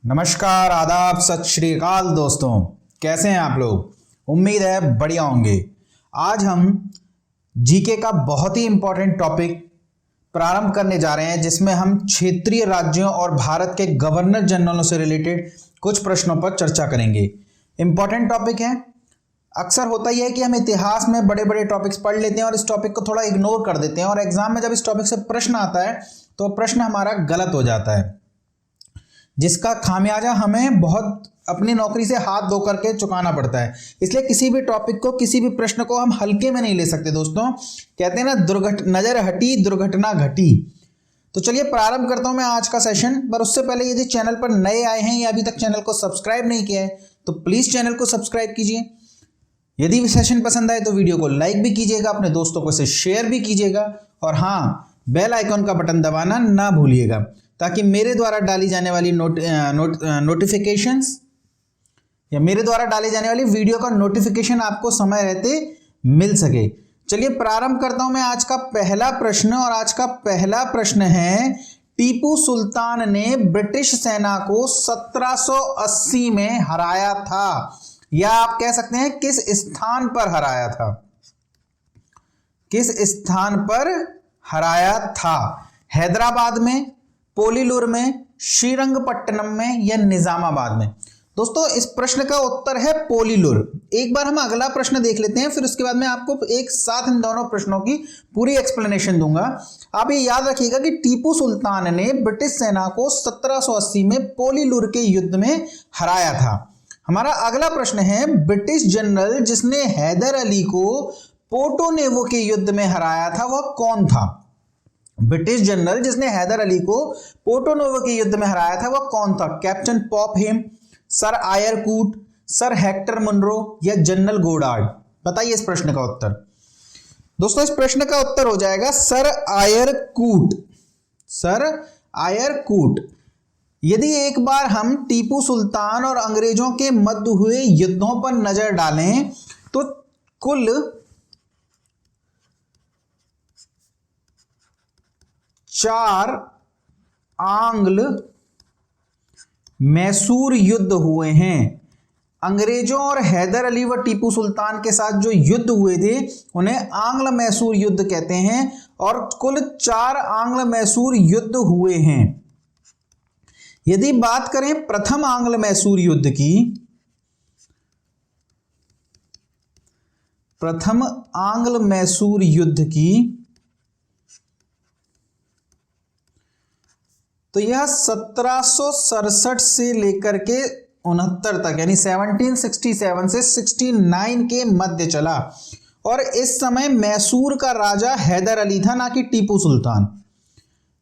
नमस्कार, आदाब, सत श्री अकाल दोस्तों। कैसे हैं आप लोग? उम्मीद है बढ़िया होंगे। आज हम जीके का बहुत ही इंपॉर्टेंट टॉपिक प्रारंभ करने जा रहे हैं, जिसमें हम क्षेत्रीय राज्यों और भारत के गवर्नर जनरलों से रिलेटेड कुछ प्रश्नों पर चर्चा करेंगे। इंपॉर्टेंट टॉपिक है। अक्सर होता ही है कि हम इतिहास में बड़े बड़े टॉपिक्स पढ़ लेते हैं और इस टॉपिक को थोड़ा इग्नोर कर देते हैं, और एग्जाम में जब इस टॉपिक से प्रश्न आता है तो प्रश्न हमारा गलत हो जाता है, जिसका खामियाजा हमें बहुत अपनी नौकरी से हाथ धो करके चुकाना पड़ता है। इसलिए किसी भी टॉपिक को, किसी भी प्रश्न को हम हल्के में नहीं ले सकते दोस्तों। कहते हैं ना, नजर हटी दुर्घटना घटी। तो चलिए प्रारंभ करता हूं मैं आज का सेशन। पर उससे पहले यदि चैनल पर नए आए हैं या अभी तक चैनल को सब्सक्राइब नहीं किया है तो प्लीज चैनल को सब्सक्राइब कीजिए। यदि सेशन पसंद आए तो वीडियो को लाइक भी कीजिएगा, अपने दोस्तों को इसे शेयर भी कीजिएगा, और हाँ, बेल आइकॉन का बटन दबाना ना भूलिएगा, ताकि मेरे द्वारा डाली जाने वाली नोटिफिकेशंस या मेरे द्वारा डाली जाने वाली वीडियो का नोटिफिकेशन आपको समय रहते मिल सके। चलिए प्रारंभ करता हूं मैं आज का पहला प्रश्न, और आज का पहला प्रश्न है, टीपू सुल्तान ने ब्रिटिश सेना को 1780 में हराया था, या आप कह सकते हैं किस स्थान पर हराया था? किस स्थान पर हराया था? हैदराबाद में, पोलीलुर में, श्रीरंगपट्टनम में, या निजामाबाद में? दोस्तों इस प्रश्न का उत्तर है पोलीलुर। एक बार हम अगला प्रश्न देख लेते हैं, फिर उसके बाद मैं आपको एक साथ इन दोनों प्रश्नों की पूरी एक्सप्लेनेशन दूंगा। आप ये याद रखिएगा कि टीपू सुल्तान ने ब्रिटिश सेना को 1780 में पोलीलुर के युद्ध में हराया था। हमारा अगला प्रश्न है, ब्रिटिश जनरल जिसने हैदर अली को पोर्टो नेवो के युद्ध में हराया था वह कौन था? ब्रिटिश जनरल जिसने हैदर अली को पोर्टो नोवो के युद्ध में हराया था वह कौन था? कैप्टन पॉपहेम, सर आयर कूट, सर हेक्टर मुनरो, या जनरल गोडार्ड? बताइए इस प्रश्न का उत्तर। दोस्तों इस प्रश्न का उत्तर हो जाएगा सर आयर कूट। सर आयर कूट। यदि एक बार हम टीपू सुल्तान और अंग्रेजों के मध्य हुए युद्धों पर नजर डालें तो कुल 4 आंग्ल मैसूर युद्ध हुए हैं। अंग्रेजों और हैदर अली व टीपू सुल्तान के साथ जो युद्ध हुए थे उन्हें आंग्ल मैसूर युद्ध कहते हैं, और कुल 4 आंग्ल मैसूर युद्ध हुए हैं। यदि बात करें प्रथम आंग्ल मैसूर युद्ध की, प्रथम आंग्ल मैसूर युद्ध की, तो यह 1767 से लेकर के 69 तक, यानी 1767 से 69 के मध्य चला, और इस समय मैसूर का राजा हैदर अली था, ना कि टीपू सुल्तान।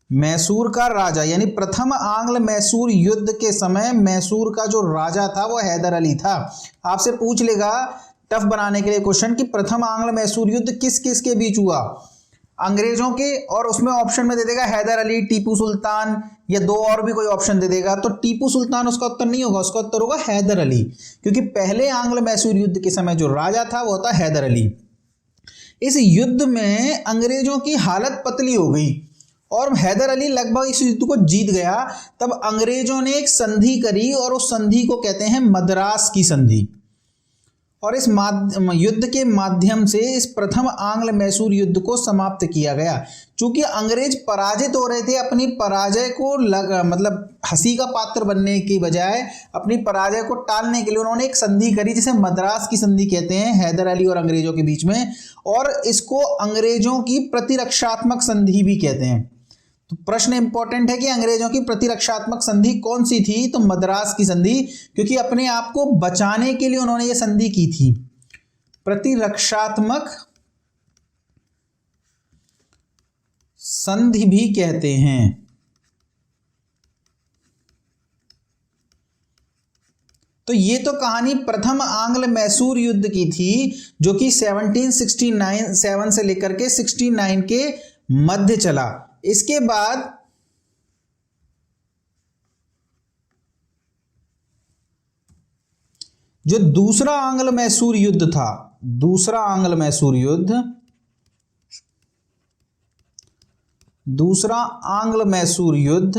मैसूर का राजा यानी प्रथम आंग्ल मैसूर युद्ध के समय मैसूर का जो राजा था वो हैदर अली था। आपसे पूछ लेगा टफ बनाने के लिए क्वेश्चन कि प्रथम आंग्ल मैसूर युद्ध किस किस के बीच हुआ? अंग्रेजों के, और उसमें ऑप्शन में दे देगा हैदर अली, टीपू सुल्तान, या 2 और भी कोई ऑप्शन दे देगा। तो टीपू सुल्तान उसका उत्तर नहीं होगा, उसका उत्तर होगा हैदर अली, क्योंकि पहले आंग्ल मैसूर युद्ध के समय जो राजा था वो था हैदर अली। इस युद्ध में अंग्रेजों की हालत पतली हो गई और हैदर अली लगभग इस युद्ध को जीत गया। तब अंग्रेजों ने एक संधि करी, और उस संधि को कहते हैं मद्रास की संधि, और इस युद्ध के माध्यम से इस प्रथम आंग्ल मैसूर युद्ध को समाप्त किया गया। चूंकि अंग्रेज पराजित हो रहे थे, अपनी पराजय को मतलब हंसी का पात्र बनने की बजाय अपनी पराजय को टालने के लिए उन्होंने एक संधि करी, जिसे मद्रास की संधि कहते हैं, हैदर अली और अंग्रेजों के बीच में, और इसको अंग्रेजों की प्रतिरक्षात्मक संधि भी कहते हैं। तो प्रश्न इंपॉर्टेंट है कि अंग्रेजों की प्रतिरक्षात्मक संधि कौन सी थी? तो मद्रास की संधि, क्योंकि अपने आप को बचाने के लिए उन्होंने यह संधि की थी। प्रतिरक्षात्मक संधि भी कहते हैं। तो ये तो कहानी प्रथम आंग्ल मैसूर युद्ध की थी, जो कि 1769 से लेकर के 69 के मध्य चला। इसके बाद जो दूसरा आंग्ल मैसूर युद्ध था, दूसरा आंग्ल मैसूर युद्ध, दूसरा आंग्ल मैसूर युद्ध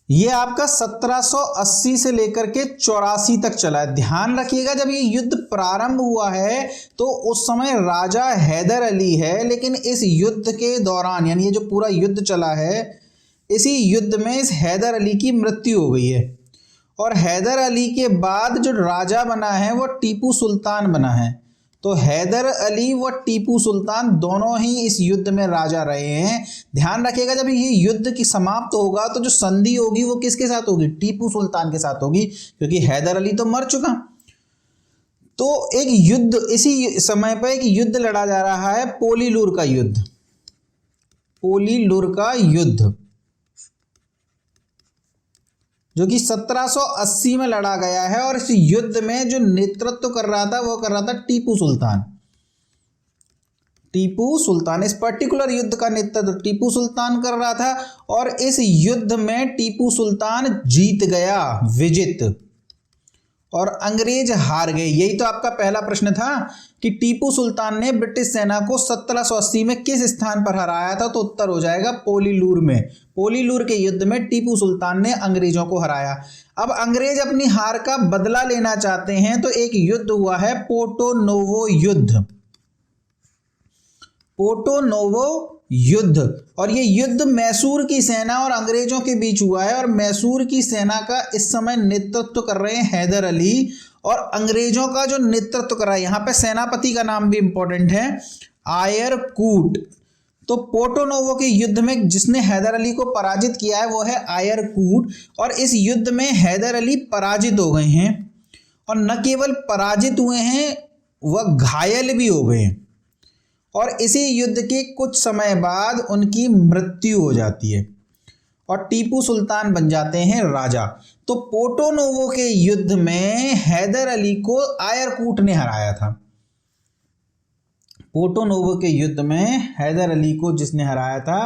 ये आपका 1780 से लेकर के 84 तक चला है। ध्यान रखिएगा जब ये युद्ध प्रारंभ हुआ है तो उस समय राजा हैदर अली है, लेकिन इस युद्ध के दौरान यानी ये जो पूरा युद्ध चला है इसी युद्ध में इस हैदर अली की मृत्यु हो गई है। और हैदर अली के बाद जो राजा बना है वो टीपू सुल्तान बना है। तो हैदर अली व टीपू सुल्तान दोनों ही इस युद्ध में राजा रहे हैं। ध्यान रखिएगा जब ये युद्ध की समाप्त होगा तो जो संधि होगी वो किसके साथ होगी? टीपू सुल्तान के साथ होगी, क्योंकि हैदर अली तो मर चुका। तो एक युद्ध इसी समय पर एक युद्ध लड़ा जा रहा है, पोलीलूर का युद्ध। पोलीलूर का युद्ध जो कि 1780 में लड़ा गया है, और इस युद्ध में जो नेतृत्व कर रहा था वो कर रहा था टीपू सुल्तान। टीपू सुल्तान इस पर्टिकुलर युद्ध का नेतृत्व टीपू सुल्तान कर रहा था, और इस युद्ध में टीपू सुल्तान जीत गया, विजित, और अंग्रेज हार गए। यही तो आपका पहला प्रश्न था कि टीपू सुल्तान ने ब्रिटिश सेना को 1780 में किस स्थान पर हराया था, तो उत्तर हो जाएगा पोलीलूर में। पोलीलूर के युद्ध में टीपू सुल्तान ने अंग्रेजों को हराया। अब अंग्रेज अपनी हार का बदला लेना चाहते हैं, तो एक युद्ध हुआ है पोर्टो नोवो युद्ध। पोर्टो नोवो युद्ध, और ये युद्ध मैसूर की सेना और अंग्रेजों के बीच हुआ है, और मैसूर की सेना का इस समय नेतृत्व कर रहे हैं हैदर अली, और अंग्रेजों का जो नेतृत्व कर रहा है, यहाँ पे सेनापति का नाम भी इंपॉर्टेंट है, आयर कूट। तो पोर्टो नोवो के युद्ध में जिसने हैदर अली को पराजित किया है वो है आयर कूट, और इस युद्ध में हैदर अली पराजित हो गए हैं, और न केवल पराजित हुए हैं वह घायल भी हो गए हैं, और इसी युद्ध के कुछ समय बाद उनकी मृत्यु हो जाती है और टीपू सुल्तान बन जाते हैं राजा। तो पोर्टो नोवो के युद्ध में हैदर अली को आयर कूट ने हराया था। पोर्टो नोवो के युद्ध में हैदर अली को जिसने हराया था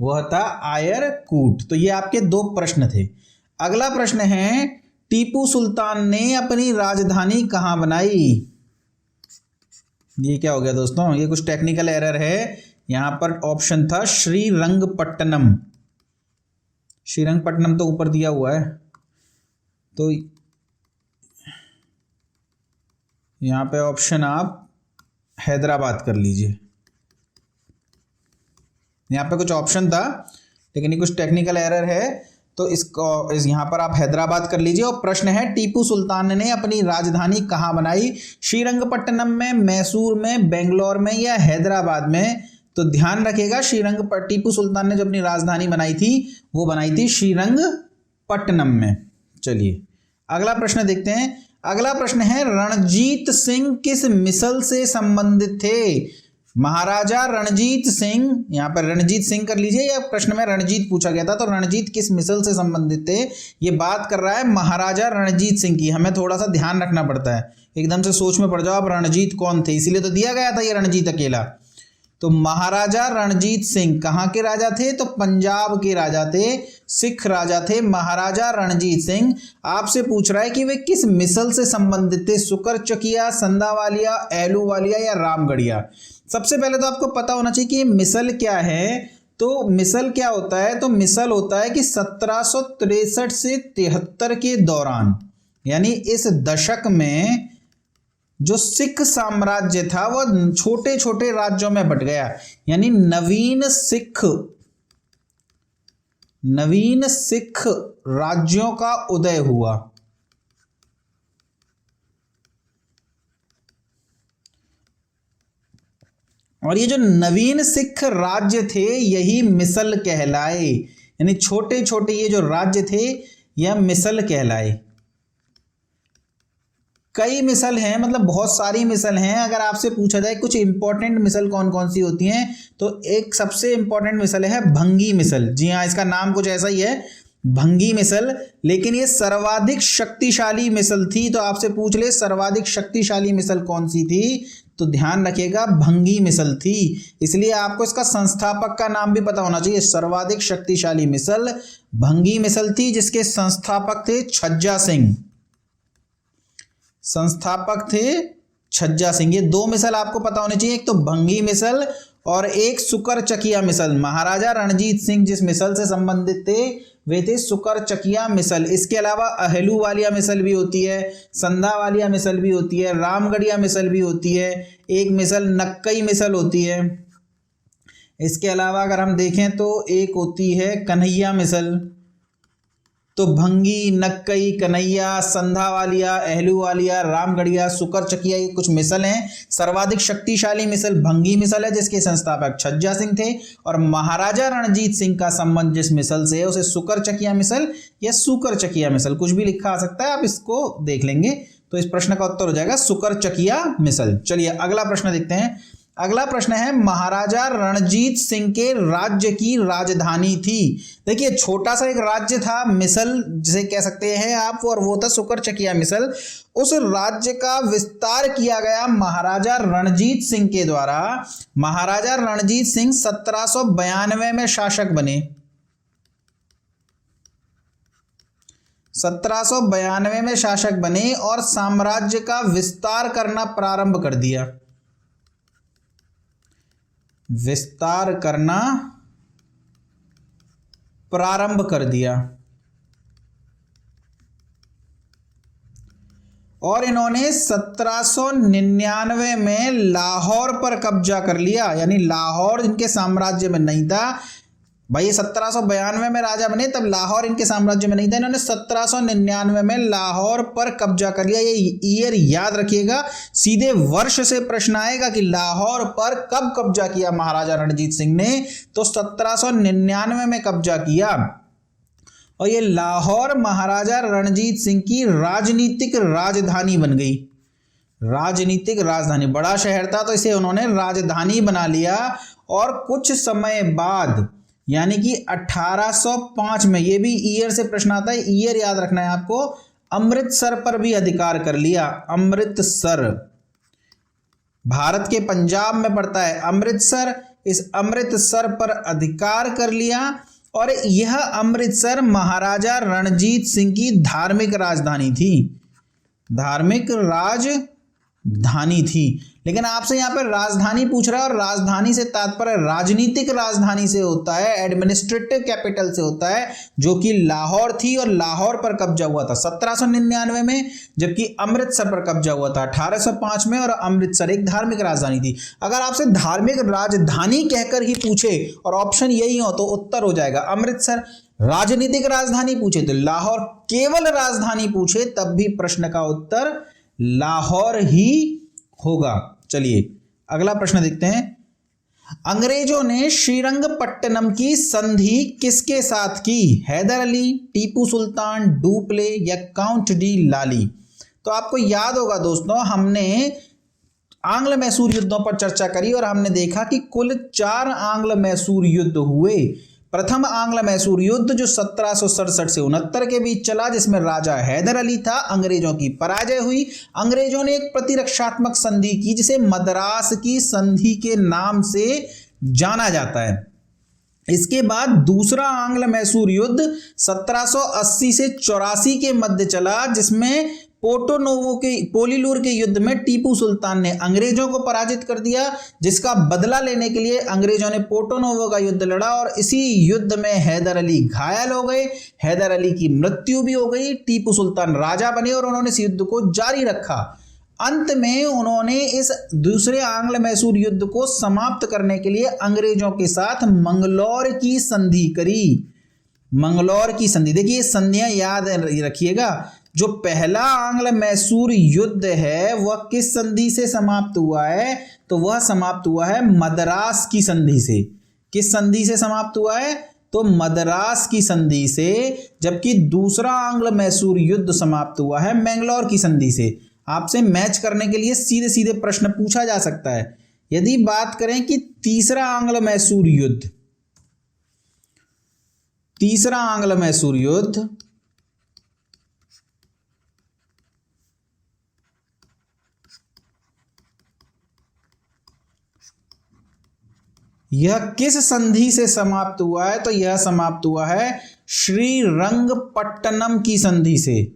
वह था आयर कूट। तो ये आपके दो प्रश्न थे। अगला प्रश्न है, टीपू सुल्तान ने अपनी राजधानी कहाँ बनाई? ये क्या हो गया दोस्तों? ये कुछ टेक्निकल एरर है। यहां पर ऑप्शन था श्रीरंगपट्टनम। श्रीरंगपट्टनम तो ऊपर दिया हुआ है, तो यहां पे ऑप्शन आप हैदराबाद कर लीजिए। यहां पे कुछ ऑप्शन था लेकिन ये कुछ टेक्निकल एरर है, तो इसको यहाँ पर आप हैदराबाद कर लीजिए। और प्रश्न है, टीपू सुल्तान ने अपनी राजधानी कहाँ बनाई? श्रीरंगपट्टनम में, मैसूर में, बेंगलोर में या हैदराबाद में? तो ध्यान रखिएगा टीपू सुल्तान ने जो अपनी राजधानी बनाई थी वो बनाई थी श्रीरंगपट्टनम में। चलिए अगला प्रश्न देखते हैं। अगला प्रश्न है, रणजीत सिंह किस मिसल से संबंधित थे? महाराजा रणजीत सिंह, यहाँ पर रणजीत सिंह कर लीजिए, या प्रश्न में रणजीत पूछा गया था, तो रणजीत किस मिसल से संबंधित थे? ये बात कर रहा है महाराजा रणजीत सिंह की। हमें थोड़ा सा ध्यान रखना पड़ता है, एकदम से सोच में पड़ जाओ अब रणजीत कौन थे, इसीलिए तो दिया गया था ये रणजीत अकेला। तो महाराजा रणजीत सिंह कहाँ के राजा थे? तो पंजाब के राजा थे, सिख राजा थे महाराजा रणजीत सिंह। आपसे पूछ रहा है कि वे किस मिसल से संबंधित थे? सुकरचकिया, संधावालिया, एलूवालिया या रामगढ़िया? सबसे पहले तो आपको पता होना चाहिए कि ये मिसल क्या है। तो मिसल क्या होता है? तो मिसल होता है कि 1763 से 73 के दौरान, यानी इस दशक में जो सिख साम्राज्य था वह छोटे छोटे राज्यों में बट गया, यानी नवीन सिख राज्यों का उदय हुआ। और ये जो नवीन सिख राज्य थे यही मिसल कहलाए, यानी छोटे छोटे ये जो राज्य थे यह मिसल कहलाए। कई मिसल हैं, मतलब बहुत सारी मिसल हैं। अगर आपसे पूछा जाए कुछ इंपॉर्टेंट मिसल कौन कौन सी होती हैं, तो एक सबसे इंपॉर्टेंट मिसल है भंगी मिसल। जी हाँ, इसका नाम कुछ ऐसा ही है, भंगी मिसल, लेकिन ये सर्वाधिक शक्तिशाली मिसल थी। तो आपसे पूछ ले सर्वाधिक शक्तिशाली मिसल कौन सी थी, तो ध्यान रखिएगा भंगी मिसल थी। इसलिए आपको इसका संस्थापक का नाम भी पता होना चाहिए। सर्वाधिक शक्तिशाली मिसल भंगी मिसल थी, जिसके संस्थापक थे छज्जा सिंह। संस्थापक थे छज्जा सिंह। ये दो मिसल आपको पता होनी चाहिए, एक तो भंगी मिसल और एक सुकरचकिया मिसल। महाराजा रणजीत सिंह जिस मिसल से संबंधित थे वे थे सुकरचकिया मिसल। इसके अलावा अहलूवालिया मिसल भी होती है, संधावालिया मिसल भी होती है, रामगढ़िया मिसल भी होती है, एक मिसल नक्कई मिसल होती है। इसके अलावा अगर हम देखें तो एक होती है कन्हैया मिसल। तो भंगी, नक्कई, कन्हैया, संधावालिया, अहलूवालिया, रामगढ़िया, सुकरचकिया, ये कुछ मिसल हैं। सर्वाधिक शक्तिशाली मिसल भंगी मिसल है जिसके संस्थापक छज्जा सिंह थे, और महाराजा रणजीत सिंह का संबंध जिस मिसल से है उसे सुकरचकिया मिसल या सुकरचकिया मिसल, कुछ भी लिखा आ सकता है, आप इसको देख लेंगे। तो इस प्रश्न का उत्तर हो जाएगा सुकरचकिया मिसल। चलिए अगला प्रश्न देखते हैं। अगला प्रश्न है, महाराजा रणजीत सिंह के राज्य की राजधानी थी। देखिए छोटा सा एक राज्य था, मिसल जिसे कह सकते हैं आप, और वो था सुकरचकिया मिसल। उस राज्य का विस्तार किया गया महाराजा रणजीत सिंह के द्वारा। महाराजा रणजीत सिंह 1792 में शासक बने। 1792 में शासक बने और साम्राज्य का विस्तार करना प्रारंभ कर दिया। विस्तार करना प्रारंभ कर दिया और इन्होंने 1799 में लाहौर पर कब्जा कर लिया। यानी लाहौर इनके साम्राज्य में नहीं था भाई, 1792 में राजा बने तब लाहौर इनके साम्राज्य में नहीं था। इन्होंने 1799 में लाहौर पर कब्जा कर लिया। ये ईयर याद रखिएगा, सीधे वर्ष से प्रश्न आएगा कि लाहौर पर कब कब्जा किया महाराजा रणजीत सिंह ने, तो 1799 में कब्जा किया। और ये लाहौर महाराजा रणजीत सिंह की राजनीतिक राजधानी बन गई। राजनीतिक राजधानी, बड़ा शहर था तो इसे उन्होंने राजधानी बना लिया। और कुछ समय बाद यानी कि 1805 में, ये भी ईयर से प्रश्न आता है, ईयर याद रखना है आपको, अमृतसर पर भी अधिकार कर लिया। अमृतसर भारत के पंजाब में पड़ता है अमृतसर, इस अमृतसर पर अधिकार कर लिया। और यह अमृतसर महाराजा रणजीत सिंह की धार्मिक राजधानी थी। धार्मिक राजधानी थी। लेकिन आपसे यहाँ पर राजधानी पूछ रहा है और राजधानी से तात्पर्य राजनीतिक राजधानी से होता है, एडमिनिस्ट्रेटिव कैपिटल से होता है, जो कि लाहौर थी। और लाहौर पर कब्जा हुआ था 1799 में, जबकि अमृतसर पर कब्जा हुआ था 1805 में। और अमृतसर एक धार्मिक राजधानी थी। अगर आपसे धार्मिक राजधानी कहकर ही पूछे और ऑप्शन यही हो तो उत्तर हो जाएगा अमृतसर। राजनीतिक राजधानी पूछे तो लाहौर, केवल राजधानी पूछे तब भी प्रश्न का उत्तर लाहौर ही होगा। चलिए अगला प्रश्न देखते हैं। अंग्रेजों ने श्रीरंगपट्टनम की संधि किसके साथ की? हैदर अली, टीपू सुल्तान, डुप्ले या काउंट डी लाली? तो आपको याद होगा दोस्तों, हमने आंग्ल मैसूर युद्धों पर चर्चा करी और हमने देखा कि कुल 4 आंग्ल मैसूर युद्ध हुए। प्रथम आंग्ल मैसूर युद्ध जो 1767 से 69 के बीच चला, जिसमें राजा हैदर अली था, अंग्रेजों की पराजय हुई। अंग्रेजों ने एक प्रतिरक्षात्मक संधि की जिसे मद्रास की संधि के नाम से जाना जाता है। इसके बाद दूसरा आंग्ल मैसूर युद्ध 1780 से 84 के मध्य चला, जिसमें पोर्टोनोवो के पोलीलूर के युद्ध में टीपू सुल्तान ने अंग्रेजों को पराजित कर दिया, जिसका बदला लेने के लिए अंग्रेजों ने पोर्टोनोवो का युद्ध लड़ा और इसी युद्ध में हैदर अली घायल हो गए। हैदर अली की मृत्यु भी हो गई। टीपू सुल्तान राजा बने और उन्होंने इस युद्ध को जारी रखा। अंत में उन्होंने इस दूसरे आंग्ल मैसूर युद्ध को समाप्त करने के लिए अंग्रेजों के साथ मंगलौर की संधि करी। मंगलौर की संधि, देखिए संधियां याद रखिएगा। जो पहला आंग्ल मैसूर युद्ध है वह किस संधि से समाप्त हुआ है? तो वह समाप्त हुआ है मद्रास की संधि से। किस संधि से समाप्त हुआ है? तो मद्रास की संधि से। जबकि दूसरा आंग्ल मैसूर युद्ध समाप्त हुआ है मैंगलोर की संधि से। आपसे मैच करने के लिए सीधे सीधे प्रश्न पूछा जा सकता है। यदि बात करें कि तीसरा आंग्ल मैसूर युद्ध, तीसरा आंग्ल मैसूर युद्ध यह किस संधि से समाप्त हुआ है? तो यह समाप्त हुआ है श्रीरंगपट्टनम की संधि से।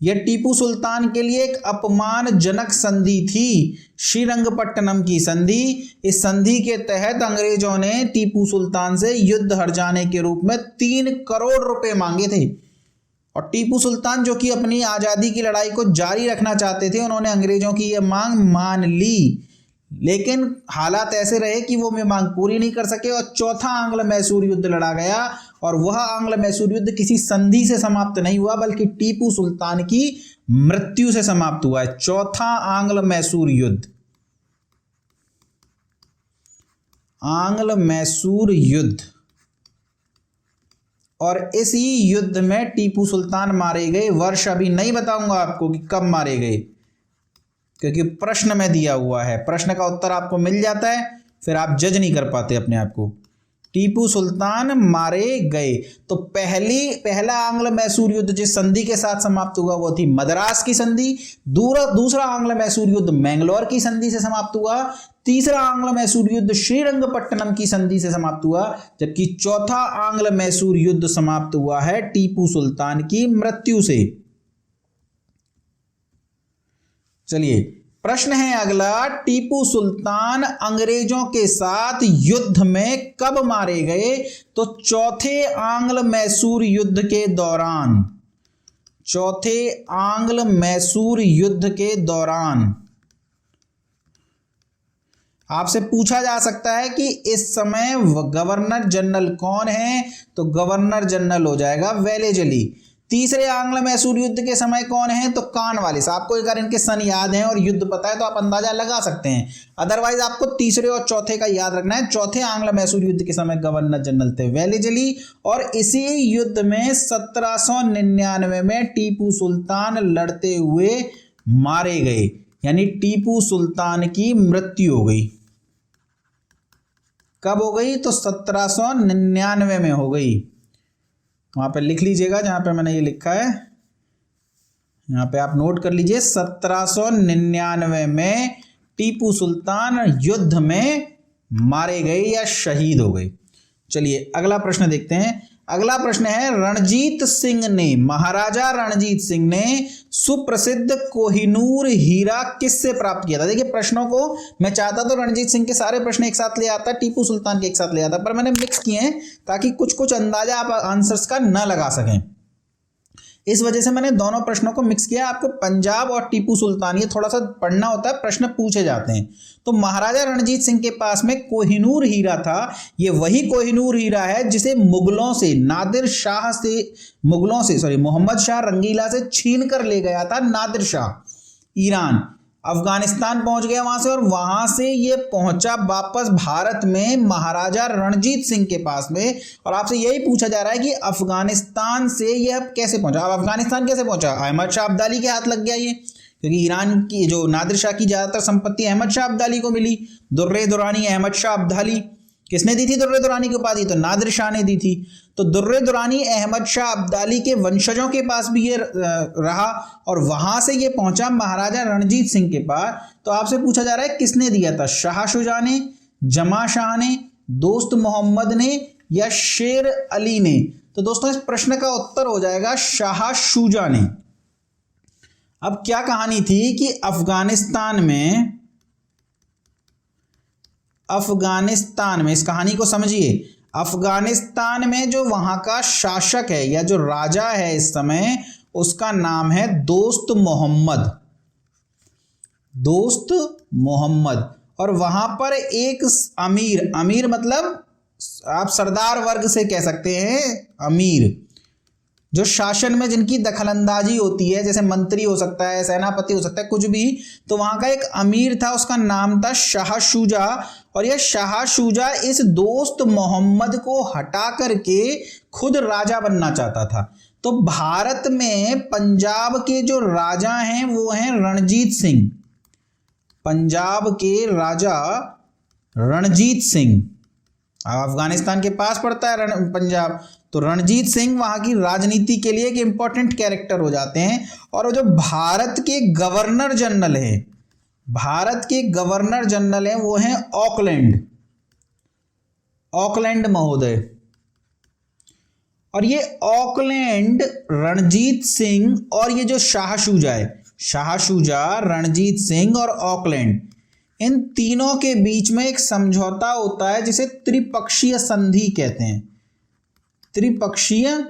यह टीपू सुल्तान के लिए एक अपमानजनक संधि थी, श्रीरंगपट्टनम की संधि। इस संधि के तहत अंग्रेजों ने टीपू सुल्तान से युद्ध हर जाने के रूप में 3 करोड़ रुपए मांगे थे। और टीपू सुल्तान जो कि अपनी आज़ादी की लड़ाई को जारी रखना चाहते थे, उन्होंने अंग्रेजों की यह मांग मान ली, लेकिन हालात ऐसे रहे कि वो मांग पूरी नहीं कर सके और चौथा आंग्ल मैसूर युद्ध लड़ा गया। और वह आंग्ल मैसूर युद्ध किसी संधि से समाप्त नहीं हुआ, बल्कि टीपू सुल्तान की मृत्यु से समाप्त हुआ है। चौथा आंग्ल मैसूर युद्ध, आंग्ल मैसूर युद्ध। और इसी युद्ध में टीपू सुल्तान मारे गए। वर्ष अभी नहीं बताऊंगा आपको कि कब मारे गए, क्योंकि प्रश्न में दिया हुआ है, प्रश्न का उत्तर आपको मिल जाता है, फिर आप जज नहीं कर पाते अपने आप को। टीपू सुल्तान मारे गए। तो पहला आंग्ल मैसूर युद्ध जिस संधि के साथ समाप्त हुआ वो थी मद्रास की संधि। दूसरा आंग्ल मैसूर युद्ध मैंगलोर की संधि से समाप्त हुआ। तीसरा आंग्ल मैसूर युद्ध श्रीरंगपट्टनम की संधि से समाप्त हुआ, जबकि चौथा आंग्ल मैसूर युद्ध समाप्त हुआ है टीपू सुल्तान की मृत्यु से। चलिए प्रश्न है अगला, टीपू सुल्तान अंग्रेजों के साथ युद्ध में कब मारे गए? तो चौथे आंग्ल मैसूर युद्ध के दौरान, चौथे आंग्ल मैसूर युद्ध के दौरान। आपसे पूछा जा सकता है कि इस समय गवर्नर जनरल कौन है, तो गवर्नर जनरल हो जाएगा वेलेजली। तीसरे आंग्ल मैसूर युद्ध के समय कौन है, तो कॉर्नवालिस। आपको अगर इनके सन याद हैं और युद्ध पता है तो आप अंदाजा लगा सकते हैं, अदरवाइज आपको तीसरे और चौथे का याद रखना है। चौथे आंग्ल मैसूर युद्ध के समय गवर्नर जनरल थे वेलेजली, और इसी युद्ध में 1799 में टीपू सुल्तान लड़ते हुए मारे गए, यानी टीपू सुल्तान की मृत्यु हो गई। कब हो गई? तो 1799 में हो गई। वहां पे लिख लीजिएगा जहां पे मैंने ये लिखा है, यहां पे आप नोट कर लीजिए। 1799 में टीपू सुल्तान युद्ध में मारे गए या शहीद हो गए। चलिए अगला प्रश्न देखते हैं। अगला प्रश्न है, रणजीत सिंह ने, महाराजा रणजीत सिंह ने सुप्रसिद्ध कोहिनूर हीरा किससे प्राप्त किया था? देखिए प्रश्नों को मैं चाहता तो रणजीत सिंह के सारे प्रश्न एक साथ ले आता, टीपू सुल्तान के एक साथ ले आता, पर मैंने मिक्स किए हैं ताकि कुछ कुछ अंदाजा आप आंसर्स का ना लगा सकें। इस वजह से मैंने दोनों प्रश्नों को मिक्स किया। आपको पंजाब और टीपू सुल्तान ये थोड़ा सा पढ़ना होता है, प्रश्न पूछे जाते हैं। तो महाराजा रणजीत सिंह के पास में कोहिनूर हीरा था। ये वही कोहिनूर हीरा है जिसे मुगलों से, मोहम्मद शाह रंगीला से छीन कर ले गया था नादिर शाह। ईरान, अफगानिस्तान पहुंच गया वहां से, और वहां से ये पहुंचा वापस भारत में महाराजा रणजीत सिंह के पास में। और आपसे यही पूछा जा रहा है कि अफगानिस्तान से ये अब कैसे पहुंचा। अब अफगानिस्तान कैसे पहुंचा? अहमद शाह अब्दाली के हाथ लग गया ये, क्योंकि ईरान की जो नादिर शाह की ज्यादातर संपत्ति अहमद शाह अब्दाली को मिली। दुर्रे दुरानी अहमद शाह अब्दाली, किसने दी थी दुर्रे दुरानी की उपाधि? तो नादिर शाह ने दी थी। तो दुर्रे दुरानी अहमद शाह अब्दाली के वंशजों के पास भी ये रहा, और वहां से ये पहुंचा महाराजा रणजीत सिंह के पास। तो आपसे पूछा जा रहा है किसने दिया था? शाह शुजा ने, जमा शाह ने, दोस्त मोहम्मद ने, या शेर अली ने? तो दोस्तों इस प्रश्न का उत्तर हो जाएगा शाह शुजा ने। अब क्या कहानी थी कि अफगानिस्तान में इस कहानी को समझिए। अफगानिस्तान में जो वहां का शासक है या जो राजा है इस समय, उसका नाम है दोस्त मोहम्मद। और वहां पर एक अमीर मतलब आप सरदार वर्ग से कह सकते हैं, अमीर जो शासन में जिनकी दखलंदाजी होती है, जैसे मंत्री हो सकता है, सेनापति हो सकता है, कुछ भी। तो वहां का एक अमीर था, उसका नाम था शाह शुजा। और यह शाह शुजा इस दोस्त मोहम्मद को हटा करके खुद राजा बनना चाहता था। तो भारत में पंजाब के जो राजा हैं वो हैं रणजीत सिंह, पंजाब के राजा रणजीत सिंह। अफगानिस्तान के पास पड़ता है पंजाब, तो रणजीत सिंह वहां की राजनीति के लिए एक इंपॉर्टेंट कैरेक्टर हो जाते हैं। और जो भारत के गवर्नर जनरल हैं वो हैं ऑकलैंड महोदय। और ये ऑकलैंड, रणजीत सिंह और ये जो शाहशुजा है, शाहशुजा, रणजीत सिंह और ऑकलैंड, इन तीनों के बीच में एक समझौता होता है जिसे त्रिपक्षीय संधि कहते हैं। त्रिपक्षीय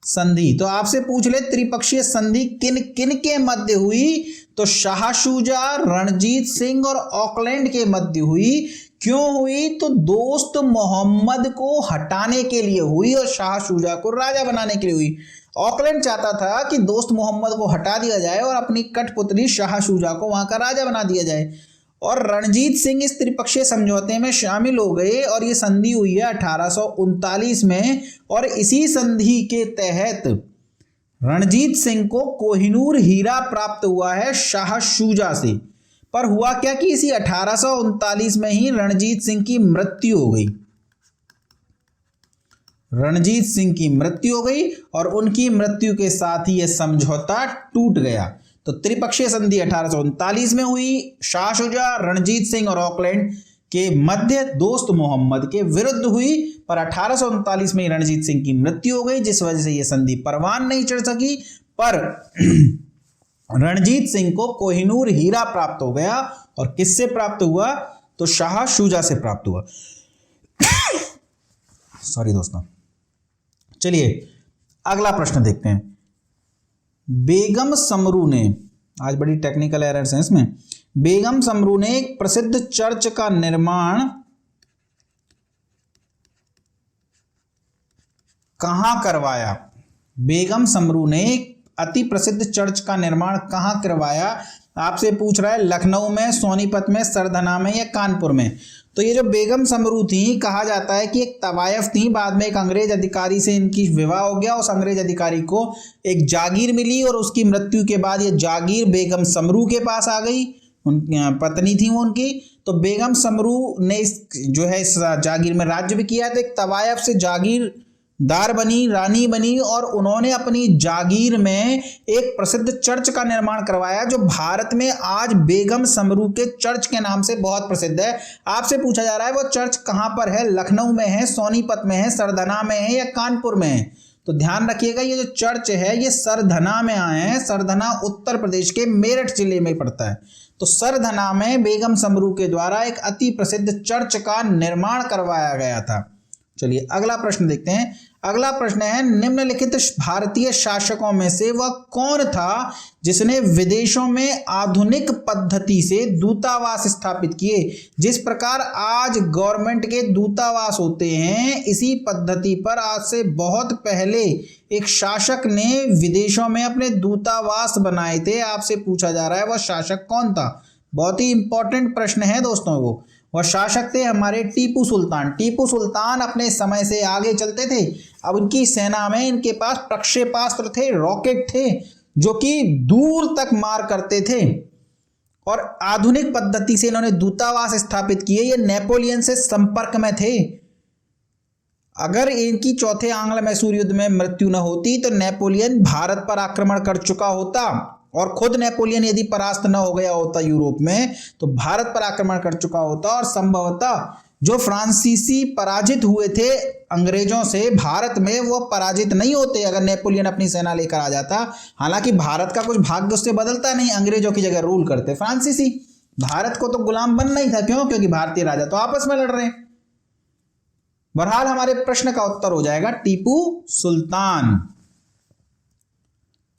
संधि। तो आपसे पूछ ले त्रिपक्षीय संधि किन किन के मध्य हुई, तो शाहशुजा, रणजीत सिंह और ऑकलैंड के मध्य हुई। क्यों हुई, तो दोस्त मोहम्मद को हटाने के लिए हुई और शाहशुजा को राजा बनाने के लिए हुई। ऑकलैंड चाहता था कि दोस्त मोहम्मद को हटा दिया जाए और अपनी कठपुतली शाहशुजा को वहां का राजा बना दिया जाए, और रणजीत सिंह इस त्रिपक्षीय समझौते में शामिल हो गए और ये संधि हुई है 1839 में। और इसी संधि के तहत रणजीत सिंह को कोहिनूर हीरा प्राप्त हुआ है शाहशुजा से। पर हुआ क्या कि इसी 1839 में ही रणजीत सिंह की मृत्यु हो गई। रणजीत सिंह की मृत्यु हो गई और उनकी मृत्यु के साथ ही यह समझौता टूट गया। तो त्रिपक्षीय संधि 1839 में हुई, शाहशुजा, रणजीत सिंह और ऑकलैंड के मध्य दोस्त मोहम्मद के विरुद्ध हुई, पर 1839 में रणजीत सिंह की मृत्यु हो गई, जिस वजह से यह संधि परवान नहीं चढ़ सकी। पर रणजीत सिंह को कोहिनूर हीरा प्राप्त हो गया। और किससे प्राप्त हुआ, तो शाहशुजा से प्राप्त हुआ। सॉरी दोस्तों। चलिए अगला प्रश्न देखते हैं। बेगम समरू ने, आज बड़ी टेक्निकल एरर्स हैं इसमें, बेगम समरू ने एक प्रसिद्ध चर्च का निर्माण कहां करवाया। बेगम समरू ने एक अति प्रसिद्ध चर्च का निर्माण कहां करवाया। आपसे पूछ रहा है लखनऊ में, सोनीपत में, सरधना में या कानपुर में। तो ये जो बेगम समरू थी, कहा जाता है कि एक तवायफ थी, बाद में एक अंग्रेज अधिकारी से इनकी विवाह हो गया। उस अंग्रेज अधिकारी को एक जागीर मिली और उसकी मृत्यु के बाद ये जागीर बेगम समरू के पास आ गई। पत्नी थी वो उनकी। तो बेगम समरू ने इस जागीर में राज्य भी किया। तो एक तवायफ से जागीर दार बनी, रानी बनी, और उन्होंने अपनी जागीर में एक प्रसिद्ध चर्च का निर्माण करवाया जो भारत में आज बेगम समरू के चर्च के नाम से बहुत प्रसिद्ध है। आपसे पूछा जा रहा है वो चर्च कहां पर है, लखनऊ में है, सोनीपत में है, सरधना में है या कानपुर में है। तो ध्यान रखिएगा ये जो चर्च है ये सरधना में आए हैं। सरधना उत्तर प्रदेश के मेरठ जिले में पड़ता है। तो सरधना में बेगम समरू के द्वारा एक अति प्रसिद्ध चर्च का निर्माण करवाया गया था। चलिए अगला प्रश्न देखते हैं। अगला प्रश्न है, निम्नलिखित भारतीय शासकों में से वह कौन था जिसने विदेशों में आधुनिक पद्धति से दूतावास स्थापित किए। जिस प्रकार आज गवर्नमेंट के दूतावास होते हैं, इसी पद्धति पर आज से बहुत पहले एक शासक ने विदेशों में अपने दूतावास बनाए थे। आपसे पूछा जा रहा है वह शासक कौन था। बहुत ही इंपॉर्टेंट प्रश्न है दोस्तों। वह शासक थे हमारे टीपू सुल्तान। टीपू सुल्तान अपने समय से आगे चलते थे। अब उनकी सेना में इनके पास प्रक्षेपास्त्र थे, रॉकेट थे जो कि दूर तक मार करते थे, और आधुनिक पद्धति से इन्होंने दूतावास स्थापित किए। ये नेपोलियन से संपर्क में थे। अगर इनकी चौथे आंग्ल मैसूर युद्ध में मृत्यु न होती तो नेपोलियन भारत पर आक्रमण कर चुका होता, और खुद नेपोलियन यदि परास्त न हो गया होता यूरोप में तो भारत पर आक्रमण कर चुका होता, और संभवतः जो फ्रांसीसी पराजित हुए थे अंग्रेजों से भारत में, वो पराजित नहीं होते अगर नेपोलियन अपनी सेना लेकर आ जाता। हालांकि भारत का कुछ भाग्य उससे बदलता नहीं, अंग्रेजों की जगह रूल करते फ्रांसीसी। भारत को तो गुलाम बनना ही था। क्यों? क्योंकि भारतीय राजा तो आपस में लड़ रहे हैं। बहरहाल हमारे प्रश्न का उत्तर हो जाएगा टीपू सुल्तान।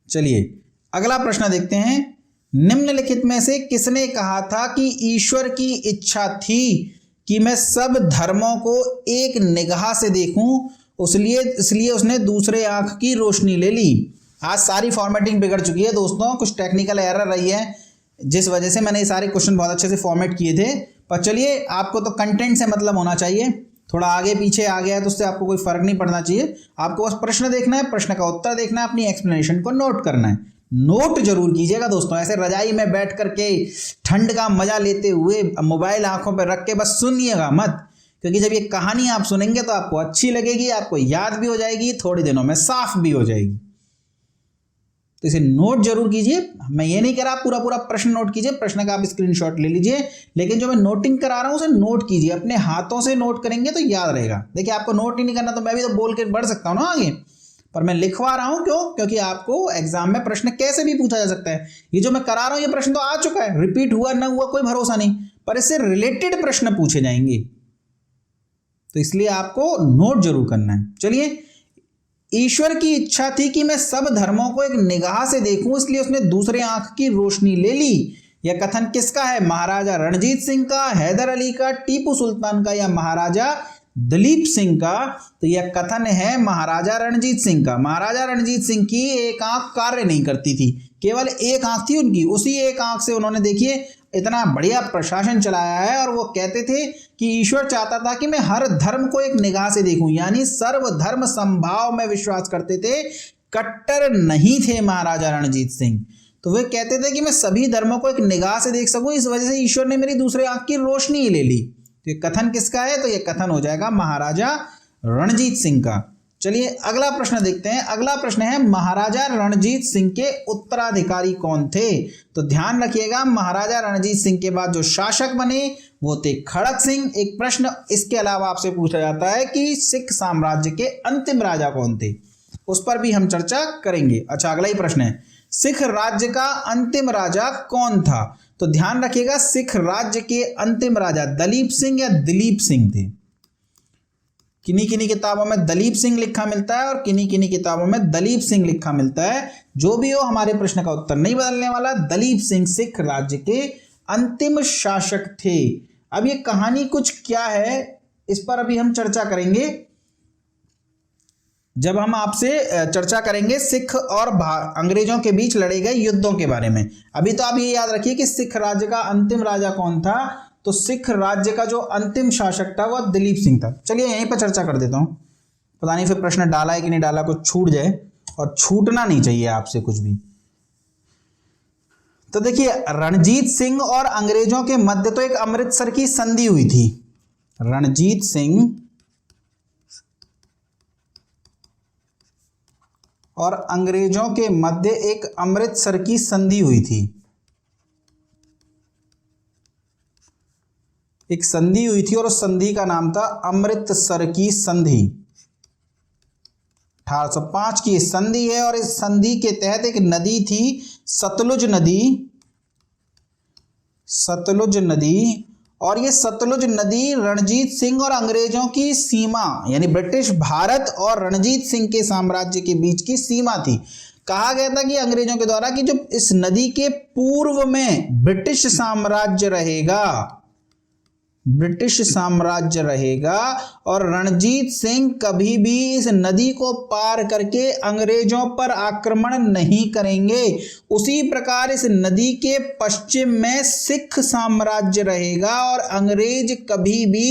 चलिए अगला प्रश्न देखते हैं। निम्नलिखित में से किसने कहा था कि ईश्वर की इच्छा थी कि मैं सब धर्मों को एक निगाह से देखूं, इसलिए उसने दूसरे आंख की रोशनी ले ली। आज सारी फॉर्मेटिंग बिगड़ चुकी है दोस्तों, कुछ टेक्निकल एरर रही है जिस वजह से मैंने ये सारे क्वेश्चन बहुत अच्छे से फॉर्मेट किए थे। पर चलिए, आपको तो कंटेंट से मतलब होना चाहिए। थोड़ा आगे पीछे आ गया है तो उससे आपको कोई फर्क नहीं पड़ना चाहिए। आपको बस प्रश्न देखना है, प्रश्न का उत्तर देखना है, अपनी एक्सप्लेनेशन को नोट करना है। नोट जरूर कीजिएगा दोस्तों। ऐसे रजाई में बैठ करके ठंड का मजा लेते हुए मोबाइल आंखों पर रख के बस सुनिएगा मत, क्योंकि जब ये कहानी आप सुनेंगे तो आपको अच्छी लगेगी, आपको याद भी हो जाएगी, थोड़े दिनों में साफ भी हो जाएगी। तो इसे नोट जरूर कीजिए। मैं ये नहीं कह रहा आप पूरा पूरा प्रश्न नोट कीजिए, प्रश्न का आप स्क्रीनशॉट ले लीजिए, लेकिन जो मैं नोटिंग करा रहा हूं उसे नोट कीजिए। अपने हाथों से नोट करेंगे तो याद रहेगा। देखिए आपको नोट ही नहीं करना तो मैं भी तो बोल के बढ़ सकता हूं ना आगे, पर मैं लिखवा रहा हूं क्यों? क्योंकि आपको एग्जाम में प्रश्न कैसे भी पूछा जा सकता है। ये जो मैं करा रहा हूं ये प्रश्न तो आ चुका है, रिपीट हुआ ना हुआ कोई भरोसा नहीं, पर इससे रिलेटेड प्रश्न पूछे जाएंगे, तो इसलिए आपको नोट जरूर करना है। चलिए, ईश्वर की इच्छा थी कि मैं सब धर्मों को एक निगाह से देखूं, इसलिए उसने दूसरे आंख की रोशनी ले ली। यह कथन किसका है? महाराजा रणजीत सिंह का, हैदर अली का, टीपू सुल्तान का या महाराजा दलीप सिंह का? तो यह कथन है महाराजा रणजीत सिंह का। महाराजा रणजीत सिंह की एक आंख कार्य नहीं करती थी, केवल एक आंख थी उनकी, उसी एक आंख से उन्होंने देखिए इतना बढ़िया प्रशासन चलाया है। और वो कहते थे कि ईश्वर चाहता था कि मैं हर धर्म को एक निगाह से देखूं, यानी सर्वधर्म समभाव में विश्वास करते थे, कट्टर नहीं थे महाराजा रणजीत सिंह। तो वे कहते थे कि मैं सभी धर्मों को एक निगाह से देख सकूं, इस वजह से ईश्वर ने मेरी दूसरे आंख की रोशनी ही ले ली। तो ये कथन किसका है? तो ये कथन हो जाएगा महाराजा रणजीत सिंह का। चलिए अगला प्रश्न देखते हैं। अगला प्रश्न है महाराजा रणजीत सिंह के उत्तराधिकारी कौन थे? तो ध्यान रखिएगा, महाराजा रणजीत सिंह के बाद जो शासक बने वो थे खड़क सिंह। एक प्रश्न इसके अलावा आपसे पूछा जाता है कि सिख साम्राज्य के अंतिम राजा कौन थे, उस पर भी हम चर्चा करेंगे। अच्छा, अगला ही प्रश्न है, सिख राज्य का अंतिम राजा कौन था? तो ध्यान रखिएगा, सिख राज्य के अंतिम राजा दलीप सिंह या दिलीप सिंह थे। किन्हीं किन्हीं किताबों में दलीप सिंह लिखा मिलता है और किन्हीं किन्हीं किताबों में दलीप सिंह लिखा मिलता है। जो भी हो, हमारे प्रश्न का उत्तर नहीं बदलने वाला। दलीप सिंह सिख राज्य के अंतिम शासक थे। अब ये कहानी कुछ क्या है, इस पर अभी हम चर्चा करेंगे जब हम आपसे चर्चा करेंगे सिख और अंग्रेजों के बीच लड़े गए युद्धों के बारे में। अभी तो आप ये याद रखिए कि सिख राज्य का अंतिम राजा कौन था। तो सिख राज्य का जो अंतिम शासक था वह दिलीप सिंह था। चलिए यहीं पर चर्चा कर देता हूं, पता नहीं फिर प्रश्न डाला है कि नहीं डाला, कुछ छूट जाए, और छूटना नहीं चाहिए आपसे कुछ भी। तो देखिए, रणजीत सिंह और अंग्रेजों के मध्य तो एक अमृतसर की संधि हुई थी। रणजीत सिंह और अंग्रेजों के मध्य एक अमृतसर की संधि हुई थी। एक संधि हुई थी और उस संधि का नाम था अमृतसर की संधि। 1805 की संधि है और इस संधि के तहत एक नदी थी सतलुज नदी। सतलुज नदी, और ये सतलुज नदी रणजीत सिंह और अंग्रेजों की सीमा, यानी ब्रिटिश भारत और रणजीत सिंह के साम्राज्य के बीच की सीमा थी। कहा गया था कि अंग्रेजों के द्वारा कि जो इस नदी के पूर्व में ब्रिटिश साम्राज्य रहेगा, ब्रिटिश साम्राज्य रहेगा, और रणजीत सिंह कभी भी इस नदी को पार करके अंग्रेजों पर आक्रमण नहीं करेंगे। उसी प्रकार इस नदी के पश्चिम में सिख साम्राज्य रहेगा और अंग्रेज कभी भी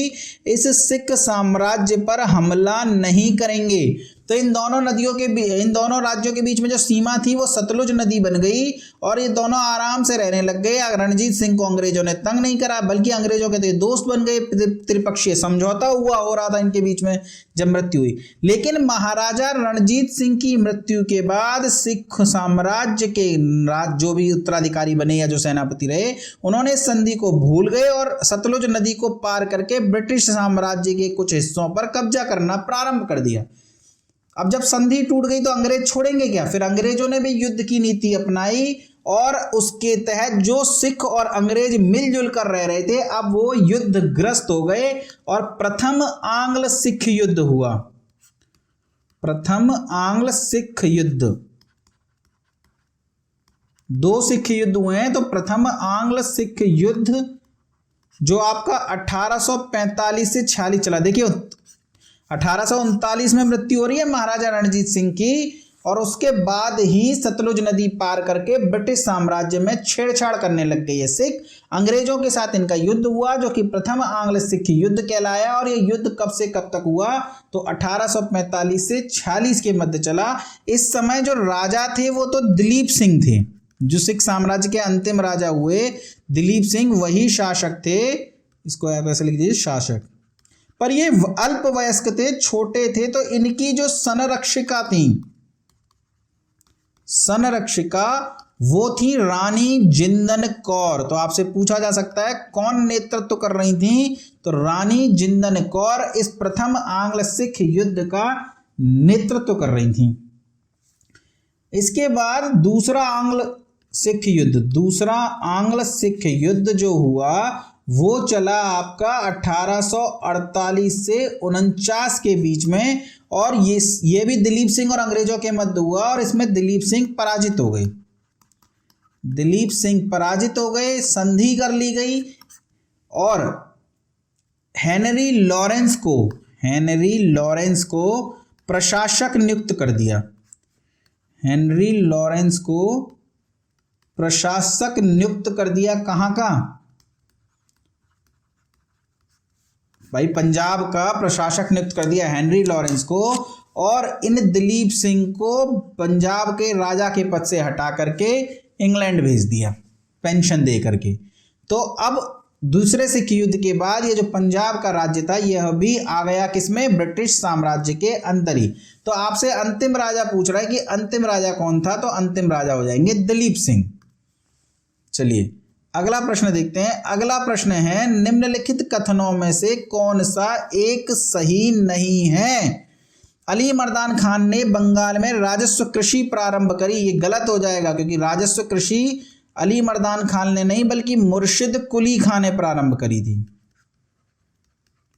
इस सिख साम्राज्य पर हमला नहीं करेंगे। तो इन दोनों नदियों के इन दोनों राज्यों के बीच में जो सीमा थी वो सतलुज नदी बन गई और ये दोनों आराम से रहने लग गए। रणजीत सिंह को अंग्रेजों ने तंग नहीं करा, बल्कि अंग्रेजों के तो दोस्त बन गए। त्रिपक्षीय समझौता हो रहा था इनके बीच में जब मृत्यु हुई। लेकिन महाराजा रणजीत सिंह की मृत्यु के बाद सिख साम्राज्य के जो भी उत्तराधिकारी बने या जो सेनापति रहे, उन्होंने संधि को भूल गए और सतलुज नदी को पार करके ब्रिटिश साम्राज्य के कुछ हिस्सों पर कब्जा करना प्रारंभ कर दिया। अब जब संधि टूट गई तो अंग्रेज छोड़ेंगे क्या? फिर अंग्रेजों ने भी युद्ध की नीति अपनाई और उसके तहत जो सिख और अंग्रेज मिलजुल कर रह रहे थे, अब वो युद्धग्रस्त हो गए और प्रथम आंग्ल सिख युद्ध हुआ। प्रथम आंग्ल सिख युद्ध, दो सिख युद्ध हुए हैं। तो प्रथम आंग्ल सिख युद्ध जो आपका 1845 से 46 चला। देखिए 1839 में मृत्यु हो रही है महाराजा रणजीत सिंह की, और उसके बाद ही सतलुज नदी पार करके ब्रिटिश साम्राज्य में छेड़छाड़ करने लग गई है सिख। अंग्रेजों के साथ इनका युद्ध हुआ जो कि प्रथम आंग्ल सिख युद्ध कहलाया। और ये युद्ध कब से कब तक हुआ? तो 1845 से 46 के मध्य चला। इस समय जो राजा थे वो तो दिलीप सिंह थे, जो सिख साम्राज्य के अंतिम राजा हुए दिलीप सिंह वही शासक थे। इसको आप ऐसे लिख दीजिए, शासक। पर ये अल्प वयस्क थे, छोटे थे, तो इनकी जो संरक्षिका थी, संरक्षिका वो थी रानी जिंदन कौर। तो आपसे पूछा जा सकता है कौन नेतृत्व कर रही थी, तो रानी जिंदन कौर इस प्रथम आंग्ल सिख युद्ध का नेतृत्व कर रही थी। इसके बाद दूसरा आंग्ल सिख युद्ध जो हुआ वो चला आपका 1848 से 49 के बीच में, और ये भी दिलीप सिंह और अंग्रेजों के मध्य हुआ, और इसमें दिलीप सिंह पराजित हो गए, संधि कर ली गई, और हेनरी लॉरेंस को प्रशासक नियुक्त कर दिया। कहाँ का भाई? पंजाब का प्रशासक नियुक्त कर दिया हेनरी लॉरेंस को, और इन दिलीप सिंह को पंजाब के राजा के पद से हटा करके इंग्लैंड भेज दिया पेंशन दे करके। तो अब दूसरे सिख युद्ध के बाद ये जो पंजाब का राज्य था यह भी आ गया किसमें? ब्रिटिश साम्राज्य के अंदर ही। तो आपसे अंतिम राजा पूछ रहा है कि अंतिम राजा कौन था, तो अंतिम राजा हो जाएंगे दिलीप सिंह। चलिए अगला प्रश्न देखते हैं। अगला प्रश्न है निम्नलिखित कथनों में से कौन सा एक सही नहीं है? अली मर्दान खान ने बंगाल में राजस्व कृषि प्रारंभ करी। ये गलत हो जाएगा क्योंकि राजस्व कृषि अली मर्दान खान ने नहीं बल्कि मुर्शिद कुली खान ने प्रारंभ करी थी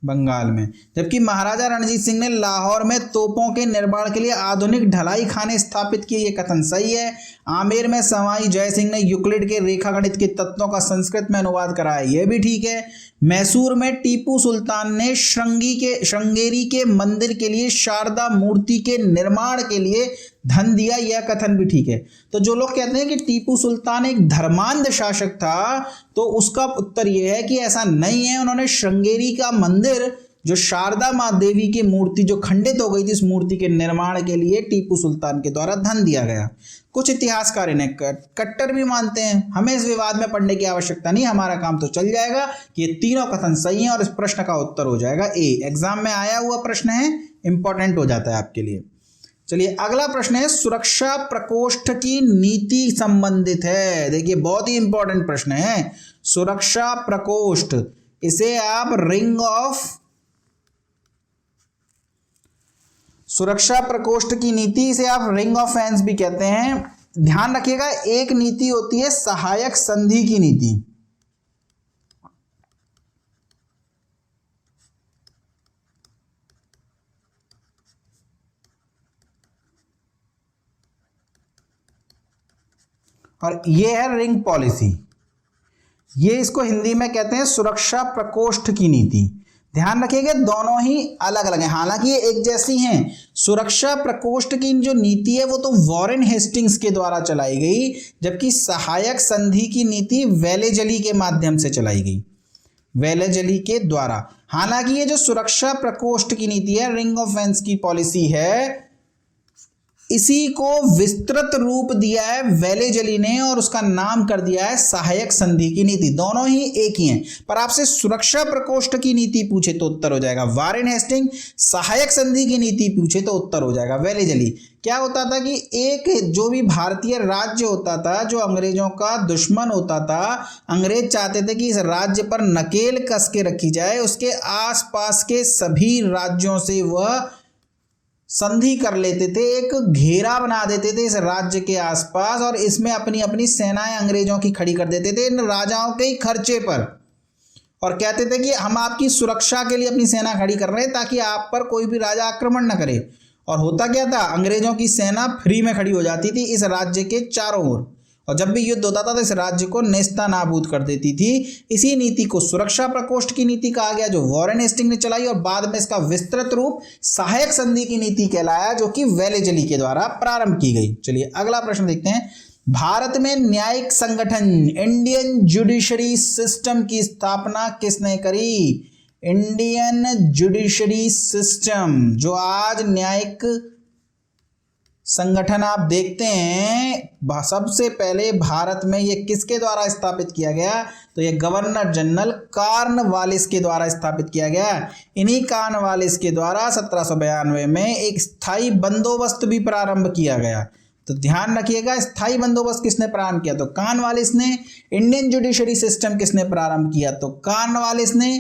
बंगाल में। जबकि महाराजा रणजीत सिंह ने लाहौर में तोपों के निर्माण के लिए आधुनिक ढलाई खाने स्थापित किए। ये कथन सही है। आमेर में सवाई जय सिंह ने यूक्लिड के रेखागणित के तत्वों का संस्कृत में अनुवाद कराया। यह भी ठीक है। मैसूर में टीपू सुल्तान ने श्रृंगेरी के मंदिर के लिए शारदा मूर्ति के निर्माण के लिए धन दिया। यह कथन भी ठीक है। तो जो लोग कहते हैं कि टीपू सुल्तान एक धर्मांध शासक था, तो उसका उत्तर यह है कि ऐसा नहीं है। उन्होंने श्रृंगेरी का मंदिर, जो शारदा माँ देवी की मूर्ति जो खंडित हो गई थी, इस मूर्ति के निर्माण के लिए टीपू सुल्तान के द्वारा धन दिया गया। कुछ इतिहासकार इन्हें कट्टर भी मानते हैं। हमें इस विवाद में पढ़ने की आवश्यकता नहीं, हमारा काम तो चल जाएगा कि ये तीनों कथन सही हैं और इस प्रश्न का उत्तर हो जाएगा ए। एग्जाम में आया हुआ प्रश्न है, इंपॉर्टेंट हो जाता है आपके लिए। चलिए अगला प्रश्न है सुरक्षा प्रकोष्ठ की नीति संबंधित है। देखिए बहुत ही इंपॉर्टेंट प्रश्न है। सुरक्षा प्रकोष्ठ, इसे आप सुरक्षा प्रकोष्ठ की नीति, इसे आप रिंग ऑफ फेंस भी कहते हैं। ध्यान रखिएगा, एक नीति होती है सहायक संधि की नीति। और ये है रिंग पॉलिसी। ये इसको हिंदी में कहते हैं सुरक्षा प्रकोष्ठ की नीति। ध्यान रखिएगा दोनों ही अलग अलग हैं, हालांकि ये एक जैसी हैं। सुरक्षा प्रकोष्ठ की जो नीति है वो तो वॉरेन हेस्टिंग्स के द्वारा चलाई गई, जबकि सहायक संधि की नीति वेलेजली के माध्यम से चलाई गई, वेलेजली के द्वारा। हालांकि ये जो सुरक्षा प्रकोष्ठ की नीति है, रिंग ऑफ फेंस की पॉलिसी है, इसी को विस्तृत रूप दिया है वेलेजली ने और उसका नाम कर दिया है सहायक संधि की नीति। दोनों ही एक ही हैं, पर आपसे सुरक्षा प्रकोष्ठ की नीति पूछे तो उत्तर हो जाएगा वॉरेन हेस्टिंग, सहायक संधि की नीति पूछे तो उत्तर हो जाएगा वेलेजली। क्या होता था कि एक जो भी भारतीय राज्य होता था जो अंग्रेजों का दुश्मन होता था, अंग्रेज चाहते थे कि इस राज्य पर नकेल कस के रखी जाए, उसके आसपास के सभी राज्यों से वह संधि कर लेते थे, एक घेरा बना देते थे इस राज्य के आसपास और इसमें अपनी अपनी सेनाएं अंग्रेजों की खड़ी कर देते थे इन राजाओं के खर्चे पर, और कहते थे कि हम आपकी सुरक्षा के लिए अपनी सेना खड़ी कर रहे हैं ताकि आप पर कोई भी राजा आक्रमण न करे। और होता क्या था, अंग्रेजों की सेना फ्री में खड़ी हो जाती थी इस राज्य के चारों ओर, और जब भी युद्ध होता था तो इस राज्य को नेस्ता नाबूद कर देती थी। इसी नीति को सुरक्षा प्रकोष्ठ की नीति कहा गया जो वॉरेन हेस्टिंग ने चलाई, और बाद में इसका विस्तृत रूप सहायक संधि की नीति कहलाया जो कि वेलेजली के द्वारा प्रारंभ की गई। चलिए अगला प्रश्न देखते हैं। भारत में न्यायिक संगठन इंडियन जुडिशरी सिस्टम की स्थापना किसने करी? इंडियन जुडिशरी सिस्टम, जो आज न्यायिक संगठन आप देखते हैं, सबसे पहले भारत में ये किसके द्वारा स्थापित किया गया? तो ये गवर्नर जनरल कॉर्नवालिस के द्वारा स्थापित किया गया। इन्हीं कॉर्नवालिस के द्वारा 1792 में एक स्थायी बंदोबस्त भी प्रारंभ किया गया। तो ध्यान रखिएगा, स्थायी बंदोबस्त किसने प्रारंभ किया? तो कॉर्नवालिस ने। इंडियन जुडिशरी सिस्टम किसने प्रारंभ किया? तो कॉर्नवालिस ने।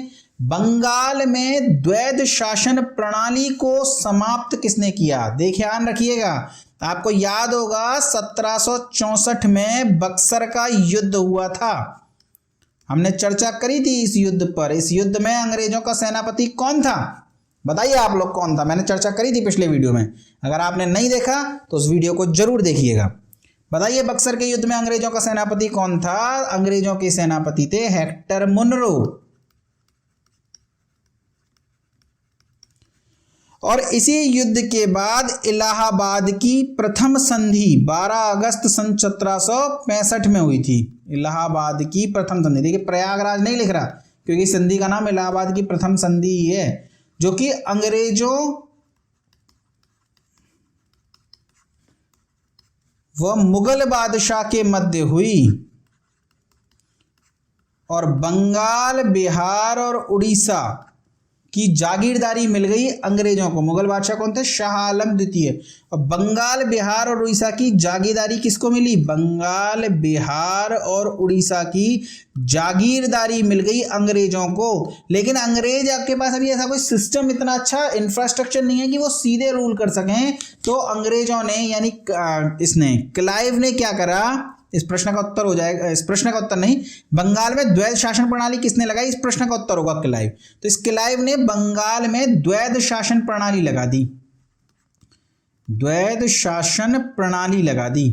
बंगाल में द्वैध शासन प्रणाली को समाप्त किसने किया? देखिए ध्यान रखिएगा, आपको याद होगा 1764 में बक्सर का युद्ध हुआ था, हमने चर्चा करी थी इस युद्ध पर। इस युद्ध में अंग्रेजों का सेनापति कौन था? बताइए आप लोग कौन था? मैंने चर्चा करी थी पिछले वीडियो में, अगर आपने नहीं देखा तो उस वीडियो को जरूर देखिएगा। बताइए बक्सर के युद्ध में अंग्रेजों का सेनापति कौन था? अंग्रेजों के सेनापति थे हेक्टर मुनरो। और इसी युद्ध के बाद इलाहाबाद की प्रथम संधि 12 अगस्त सन 1765 में हुई थी। इलाहाबाद की प्रथम संधि, देखिए प्रयागराज नहीं लिख रहा क्योंकि संधि का नाम इलाहाबाद की प्रथम संधि ही है, जो कि अंग्रेजों व मुगल बादशाह के मध्य हुई और बंगाल, बिहार और उड़ीसा की जागीरदारी मिल गई अंग्रेजों को। मुगल बादशाह कौन थे? शाह आलम द्वितीय। और बंगाल, बिहार और उड़ीसा की जागीरदारी किसको मिली? बंगाल, बिहार और उड़ीसा की जागीरदारी मिल गई अंग्रेजों को। लेकिन अंग्रेज आपके पास अभी ऐसा कोई सिस्टम, इतना अच्छा इंफ्रास्ट्रक्चर नहीं है कि वो सीधे रूल कर सकें। तो अंग्रेजों ने यानी इसने क्लाइव ने क्या करा? इस प्रश्न का उत्तर हो जाएगा, इस प्रश्न का उत्तर नहीं, बंगाल में द्वैध शासन प्रणाली किसने लगाई? इस प्रश्न का उत्तर होगा क्लाइव। तो इस क्लाइव ने बंगाल में द्वैध शासन प्रणाली लगा दी, द्वैध शासन प्रणाली लगा दी।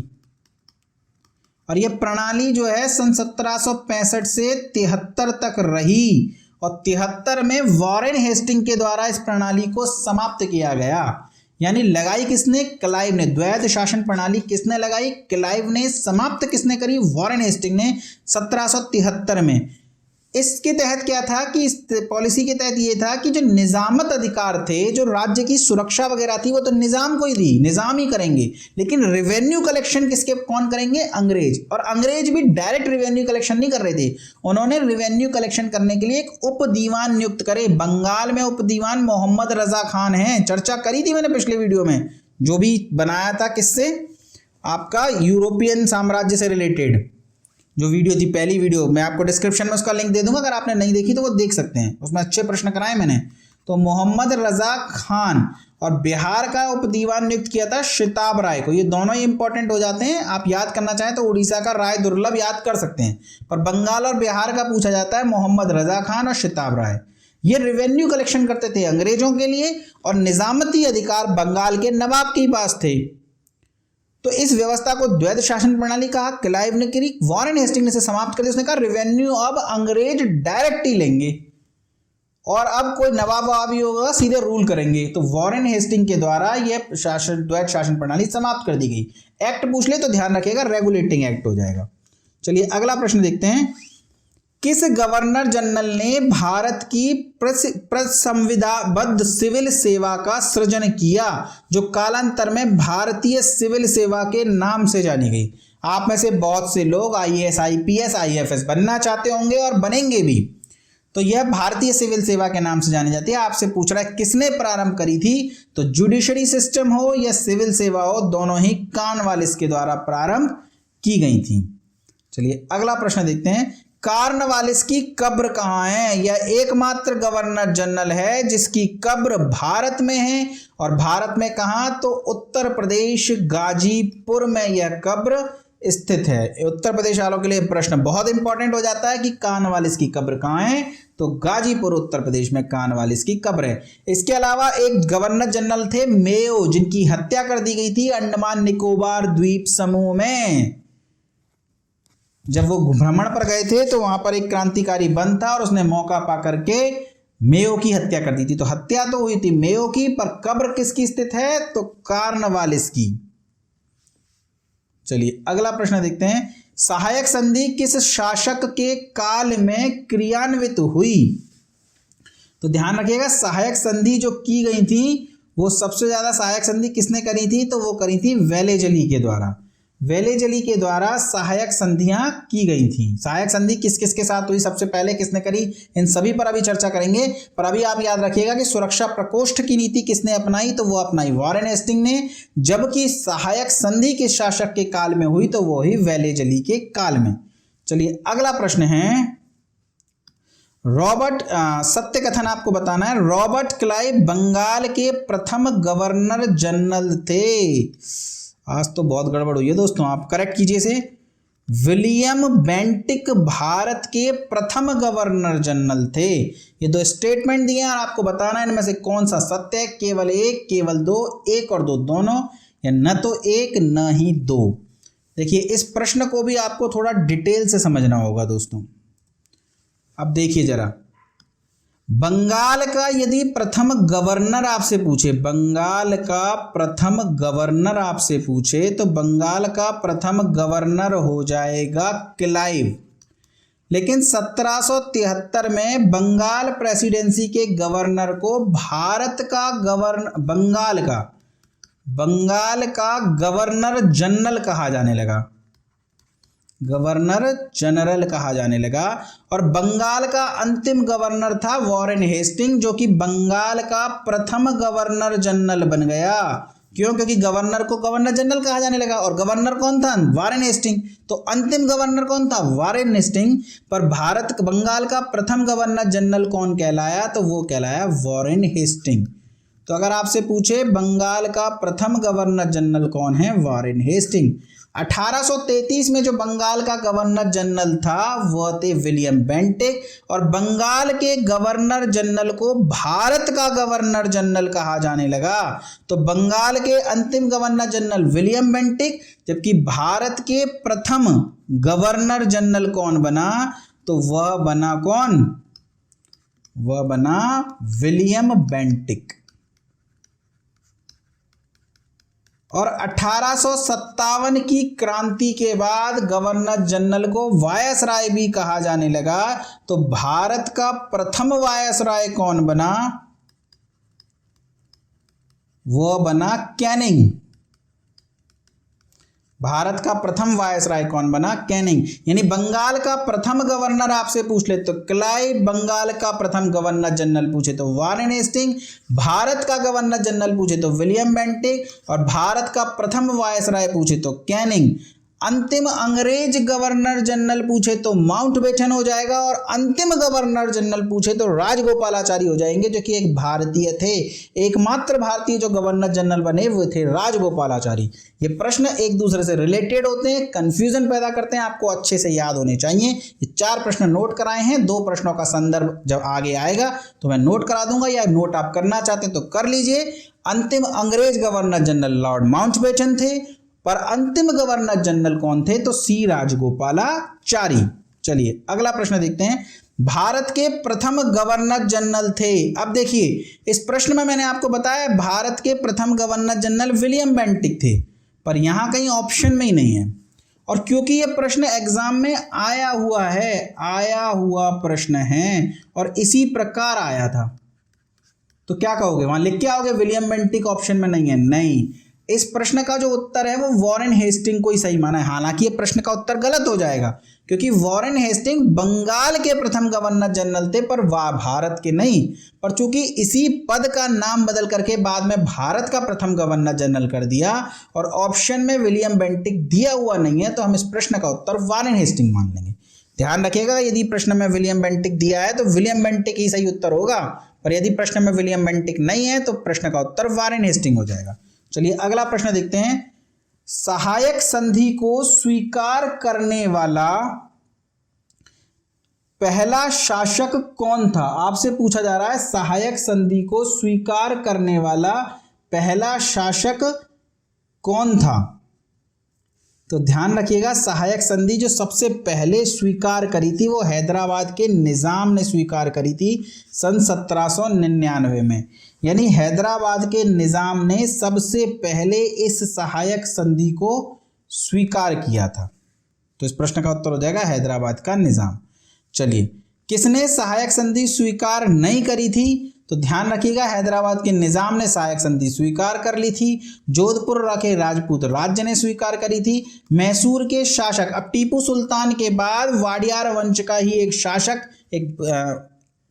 और यह प्रणाली जो है सन 1765 से 73 तक रही और 73 में वॉरेन हेस्टिंग के द्वारा इस प्रणाली को समाप्त किया गया। यानी लगाई किसने? क्लाइव ने। द्वैध शासन प्रणाली किसने लगाई? क्लाइव ने। समाप्त किसने करी? वॉरेन हेस्टिंग ने 1773 में। इसके तहत क्या था कि इस पॉलिसी के तहत ये था कि जो निजामत अधिकार थे, जो राज्य की सुरक्षा वगैरह थी, वो तो निजाम को ही दी, निजाम ही करेंगे, लेकिन रेवेन्यू कलेक्शन किसके कौन करेंगे? अंग्रेज। और अंग्रेज भी डायरेक्ट रेवेन्यू कलेक्शन नहीं कर रहे थे, उन्होंने रेवेन्यू कलेक्शन करने के लिए एक उप दीवान नियुक्त करे। बंगाल में उप दीवान मोहम्मद रजा खान हैं, चर्चा करी थी मैंने पिछले वीडियो में, जो भी बनाया था किससे? आपका यूरोपियन साम्राज्य से रिलेटेड जो वीडियो थी, पहली वीडियो, मैं आपको डिस्क्रिप्शन में उसका लिंक दे दूंगा, अगर आपने नहीं देखी तो वो देख सकते हैं, उसमें अच्छे प्रश्न कराए मैंने। तो मोहम्मद रजा खान और बिहार का उप दीवान नियुक्त किया था शिताब राय को। ये दोनों ही इंपॉर्टेंट हो जाते हैं, आप याद करना चाहें तो उड़ीसा का राय दुर्लभ याद कर सकते हैं, पर बंगाल और बिहार का पूछा जाता है मोहम्मद रजा खान और शिताब राय। ये रेवेन्यू कलेक्शन करते थे अंग्रेजों के लिए और निजामती अधिकार बंगाल के नवाब के पास थे। तो इस व्यवस्था को द्वैध शासन प्रणाली कहा, क्लाइव ने करी, वॉरेन हेस्टिंग ने इसे समाप्त कर दिया। उसने कहा रेवेन्यू अब अंग्रेज डायरेक्ट ही लेंगे और अब कोई नवाब ववाबी होगा सीधे रूल करेंगे। तो वॉरेन हेस्टिंग के द्वारा यह द्वैध शासन प्रणाली समाप्त कर दी गई। एक्ट पूछ ले तो ध्यान रखिएगा रेगुलेटिंग एक्ट हो जाएगा। चलिए अगला प्रश्न देखते हैं। किस गवर्नर जनरल ने भारत की संविधाबद्ध सिविल सेवा का सृजन किया, जो कालांतर में भारतीय सिविल सेवा के नाम से जानी गई? आप में से बहुत से लोग IAS, IPS, IFS बनना चाहते होंगे और बनेंगे भी, तो यह भारतीय सिविल सेवा के नाम से जानी जाती है। आपसे पूछ रहा है किसने प्रारंभ करी थी? तो जुडिशरी सिस्टम हो या सिविल सेवा हो, दोनों ही कॉर्नवालिस के द्वारा प्रारंभ की गई थी। चलिए अगला प्रश्न देखते हैं। कॉर्नवालिस की कब्र कहाँ है? यह एकमात्र गवर्नर जनरल है जिसकी कब्र भारत में है, और भारत में कहाँ? तो उत्तर प्रदेश गाजीपुर में यह कब्र स्थित है। उत्तर प्रदेश वालों के लिए प्रश्न बहुत इंपॉर्टेंट हो जाता है कि कॉर्नवालिस की कब्र कहाँ है, तो गाजीपुर उत्तर प्रदेश में कॉर्नवालिस की कब्र है। इसके अलावा एक गवर्नर जनरल थे मेयो, जिनकी हत्या कर दी गई थी अंडमान निकोबार द्वीप समूह में। जब वो भ्रमण पर गए थे तो वहां पर एक क्रांतिकारी बंद था और उसने मौका पा करके मेयो की हत्या कर दी थी। तो हत्या तो हुई थी मेयो की, पर कब्र किसकी स्थित है? तो कॉर्नवालिस की। चलिए अगला प्रश्न देखते हैं। सहायक संधि किस शासक के काल में क्रियान्वित हुई? तो ध्यान रखिएगा, सहायक संधि जो की गई थी वो सबसे ज्यादा सहायक संधि किसने करी थी? तो वो करी थी वेलेजली के द्वारा। वेलेजली के द्वारा सहायक संधियां की गई थी। सहायक संधि किस किस के साथ हुई, सबसे पहले किसने करी, इन सभी पर अभी चर्चा करेंगे। पर अभी आप याद रखिएगा कि सुरक्षा प्रकोष्ठ की नीति किसने अपनाई, तो वो अपनाई वॉरेन हेस्टिंग ने, जबकि सहायक संधि किस शासक के काल में हुई, तो वो ही वेलेजली के काल में। चलिए अगला प्रश्न है, रॉबर्ट सत्य कथन आपको बताना है। रॉबर्ट क्लाइव बंगाल के प्रथम गवर्नर जनरल थे। आज तो बहुत गड़बड़ हुई है दोस्तों, आप करेक्ट कीजिए इसे। विलियम बेंटिक भारत के प्रथम गवर्नर जनरल थे। ये दो स्टेटमेंट दिए हैं और आपको बताना है इनमें से कौन सा सत्य है। केवल एक, केवल दो, एक और दो दोनों, या न तो एक न ही दो। देखिए इस प्रश्न को भी आपको थोड़ा डिटेल से समझना होगा दोस्तों। अब देखिए जरा, बंगाल का यदि प्रथम गवर्नर आपसे पूछे, बंगाल का प्रथम गवर्नर आपसे पूछे, तो बंगाल का प्रथम गवर्नर हो जाएगा क्लाइव। लेकिन 1773 में बंगाल प्रेसिडेंसी के गवर्नर को भारत का बंगाल का गवर्नर जनरल कहा जाने लगा, गवर्नर जनरल कहा जाने लगा। और बंगाल का अंतिम गवर्नर था वॉरेन हेस्टिंग, जो कि बंगाल का प्रथम गवर्नर जनरल बन गया। क्यों? क्योंकि गवर्नर को गवर्नर जनरल कहा जाने लगा। और गवर्नर कौन था? Warren Hasting. तो अंतिम गवर्नर कौन था? Warren Hasting. पर बंगाल का प्रथम गवर्नर जनरल कौन कहलाया? तो वो कहलाया वॉरेन हेस्टिंग। तो अगर आपसे पूछे बंगाल का प्रथम गवर्नर जनरल कौन है? Warren Hasting. 1833 में जो बंगाल का गवर्नर जनरल था वह थे विलियम बेंटिक। और बंगाल के गवर्नर जनरल को भारत का गवर्नर जनरल कहा जाने लगा। तो बंगाल के अंतिम गवर्नर जनरल विलियम बेंटिक, जबकि भारत के प्रथम गवर्नर जनरल कौन बना? तो वह बना कौन? वह बना विलियम बेंटिक। और 1857 की क्रांति के बाद गवर्नर जनरल को वायसराय भी कहा जाने लगा। तो भारत का प्रथम वायसराय कौन बना? वो बना कैनिंग। भारत का प्रथम वायसराय कौन बना? कैनिंग। यानी बंगाल का प्रथम गवर्नर आपसे पूछ ले तो क्लाइव, बंगाल का प्रथम गवर्नर जनरल पूछे तो वॉरेन हेस्टिंग, भारत का गवर्नर जनरल पूछे तो विलियम बेंटिक, और भारत का प्रथम वायसराय पूछे तो कैनिंग। अंतिम अंग्रेज गवर्नर जनरल पूछे तो माउंटबेटन हो जाएगा, और अंतिम गवर्नर जनरल पूछे तो राजगोपालाचारी हो जाएंगे, जो कि एक भारतीय थे। एकमात्र भारतीय जो गवर्नर जनरल बने वो थे राजगोपालाचारी। ये प्रश्न एक दूसरे से रिलेटेड होते हैं, कंफ्यूजन पैदा करते हैं, आपको अच्छे से याद होने चाहिए। ये 4 प्रश्न नोट कराए हैं, 2 प्रश्नों का संदर्भ जब आगे आएगा तो मैं नोट करा दूंगा, या नोट आप करना चाहते हैं तो कर लीजिए। अंतिम अंग्रेज गवर्नर जनरल लॉर्ड माउंटबेटन थे, पर अंतिम गवर्नर जनरल कौन थे? तो सी राजगोपालाचारी। चलिए अगला प्रश्न देखते हैं। भारत के प्रथम गवर्नर जनरल थे। अब देखिए इस प्रश्न में मैंने आपको बताया भारत के प्रथम गवर्नर जनरल विलियम बेंटिक थे, पर यहां कहीं ऑप्शन में ही नहीं है। और क्योंकि ये प्रश्न एग्जाम में आया हुआ प्रश्न है और इसी प्रकार आया था, तो क्या कहोगे? वहां लिख के आओगे विलियम बेंटिक ऑप्शन में नहीं है? नहीं, इस प्रश्न का जो उत्तर है वो वॉरेन हेस्टिंग को ही सही माना है। हालांकि ये प्रश्न का उत्तर गलत हो जाएगा, क्योंकि वॉरेन हेस्टिंग बंगाल के प्रथम गवर्नर जनरल थे, पर वह भारत के नहीं। पर चूंकि इसी पद का नाम बदल करके बाद में भारत का प्रथम गवर्नर जनरल कर दिया और ऑप्शन में विलियम बेंटिक दिया हुआ नहीं है, तो हम इस प्रश्न का उत्तर वॉरेन हेस्टिंग मान लेंगे। ध्यान रखिएगा, यदि प्रश्न में विलियम बेंटिक दिया है तो विलियम बेंटिक ही सही उत्तर होगा, पर यदि प्रश्न में विलियम बेंटिक नहीं है तो प्रश्न का उत्तर वॉरेन हेस्टिंग हो जाएगा। चलिए अगला प्रश्न देखते हैं। सहायक संधि को स्वीकार करने वाला पहला शासक कौन था? आपसे पूछा जा रहा है सहायक संधि को स्वीकार करने वाला पहला शासक कौन था? तो ध्यान रखिएगा, सहायक संधि जो सबसे पहले स्वीकार करी थी वो हैदराबाद के निज़ाम ने स्वीकार करी थी सन 1799 में। यानी हैदराबाद के निज़ाम ने सबसे पहले इस सहायक संधि को स्वीकार किया था। तो इस प्रश्न का उत्तर हो जाएगा हैदराबाद का निज़ाम। चलिए, किसने सहायक संधि स्वीकार नहीं करी थी? तो ध्यान रखिएगा, हैदराबाद के निजाम ने सहायक संधि स्वीकार कर ली थी। जोधपुर के राजपूत राज्य ने स्वीकार करी थी। मैसूर के शासक, अब टीपू सुल्तान के बाद वाडियार वंश का ही एक शासक, एक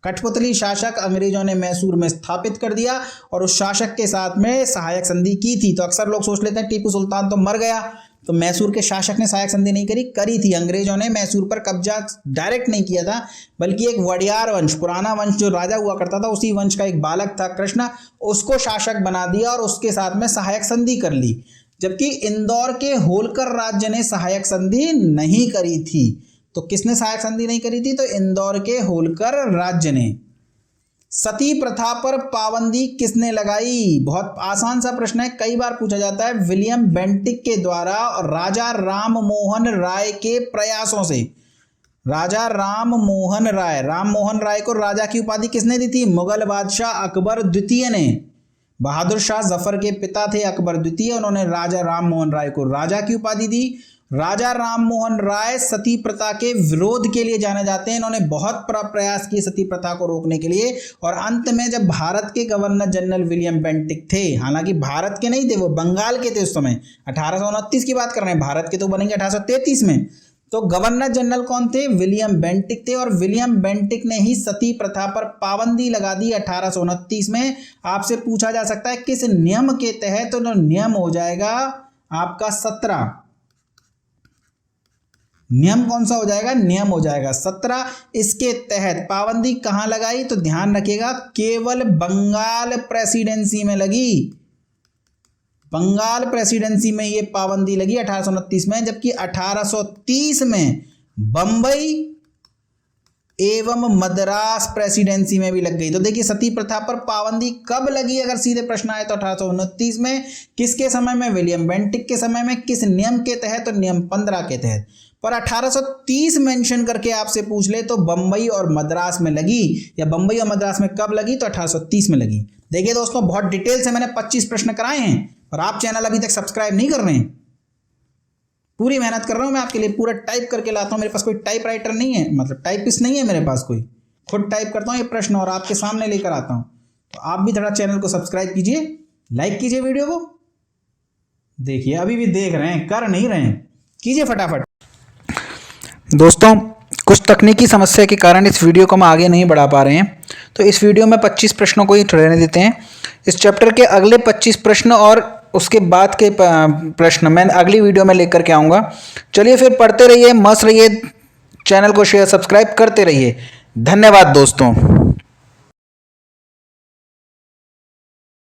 कठपुतली शासक अंग्रेजों ने मैसूर में स्थापित कर दिया और उस शासक के साथ में सहायक संधि की थी। तो अक्सर लोग सोच लेते हैं टीपू सुल्तान तो मर गया, तो मैसूर के शासक ने सहायक संधि नहीं करी थी। अंग्रेजों ने मैसूर पर कब्जा डायरेक्ट नहीं किया था, बल्कि एक वडियार वंश, पुराना वंश जो राजा हुआ करता था, उसी वंश का एक बालक था कृष्ण, उसको शासक बना दिया और उसके साथ में सहायक संधि कर ली। जबकि इंदौर के होलकर राज्य ने सहायक संधि नहीं करी थी। तो किसने सहायक संधि नहीं करी थी? तो इंदौर के होलकर राज्य ने। सती प्रथा पर पाबंदी किसने लगाई? बहुत आसान सा प्रश्न है, कई बार पूछा जाता है। विलियम बेंटिक के द्वारा और राजा राम मोहन राय के प्रयासों से। राजा राम मोहन राय को राजा की उपाधि किसने दी थी? मुगल बादशाह अकबर द्वितीय ने। बहादुर शाह जफर के पिता थे अकबर द्वितीय, उन्होंने राजा राम मोहन राय को राजा की उपाधि दी। राजा राम मोहन राय सती प्रथा के विरोध के लिए जाने जाते हैं। इन्होंने बहुत प्रयास किए सती प्रथा को रोकने के लिए, और अंत में जब भारत के गवर्नर जनरल विलियम बेंटिक थे, हालांकि भारत के नहीं थे, वो बंगाल के थे उस समय, 1829 की बात कर रहे हैं, भारत के तो बनेंगे 1833 में। तो गवर्नर जनरल कौन थे? विलियम बेंटिक थे, और विलियम बेंटिक ने ही सती प्रथा पर पाबंदी लगा दी 1829 में। आपसे पूछा जा सकता है किस नियम के तहत? तो नियम हो जाएगा आपका 17। नियम कौन सा हो जाएगा? नियम हो जाएगा 17। इसके तहत पाबंदी कहां लगाई? तो ध्यान रखिएगा, केवल बंगाल प्रेसिडेंसी में लगी। बंगाल प्रेसिडेंसी में ये पाबंदी लगी 1829 में, जबकि 1830 में बंबई एवं मद्रास प्रेसिडेंसी में भी लग गई। तो देखिए सती प्रथा पर पाबंदी कब लगी, अगर सीधे प्रश्न आए तो 1829 में। किसके समय में? विलियम बेंटिक के समय में। किस नियम के तहत? तो नियम 15 के तहत। पर 1830 मेंशन करके आपसे पूछ ले तो बंबई और मद्रास में लगी, या बंबई और मद्रास में कब लगी? तो 1830 में लगी। देखिए दोस्तों, बहुत डिटेल से मैंने 25 प्रश्न कराए हैं, और आप चैनल अभी तक सब्सक्राइब नहीं कर रहे हैं। पूरी मेहनत कर रहा हूं मैं आपके लिए, पूरा टाइप करके लाता हूं। मेरे पास कोई टाइप राइटर नहीं है, मतलब टाइपिस्ट नहीं है मेरे पास कोई, खुद टाइप करता हूं ये प्रश्न और आपके सामने लेकर आता हूं। तो आप भी थोड़ा चैनल को सब्सक्राइब कीजिए, लाइक कीजिए वीडियो को। देखिए अभी भी देख रहे हैं, कर नहीं रहे हैं, कीजिए फटाफट। दोस्तों, कुछ तकनीकी समस्या के कारण इस वीडियो को हम आगे नहीं बढ़ा पा रहे हैं, तो इस वीडियो में 25 प्रश्नों को ही रहने देते हैं। इस चैप्टर के अगले 25 प्रश्न और उसके बाद के प्रश्न मैं अगली वीडियो में लेकर के आऊँगा। चलिए फिर पढ़ते रहिए, मस्त रहिए, चैनल को शेयर सब्सक्राइब करते रहिए। धन्यवाद दोस्तों।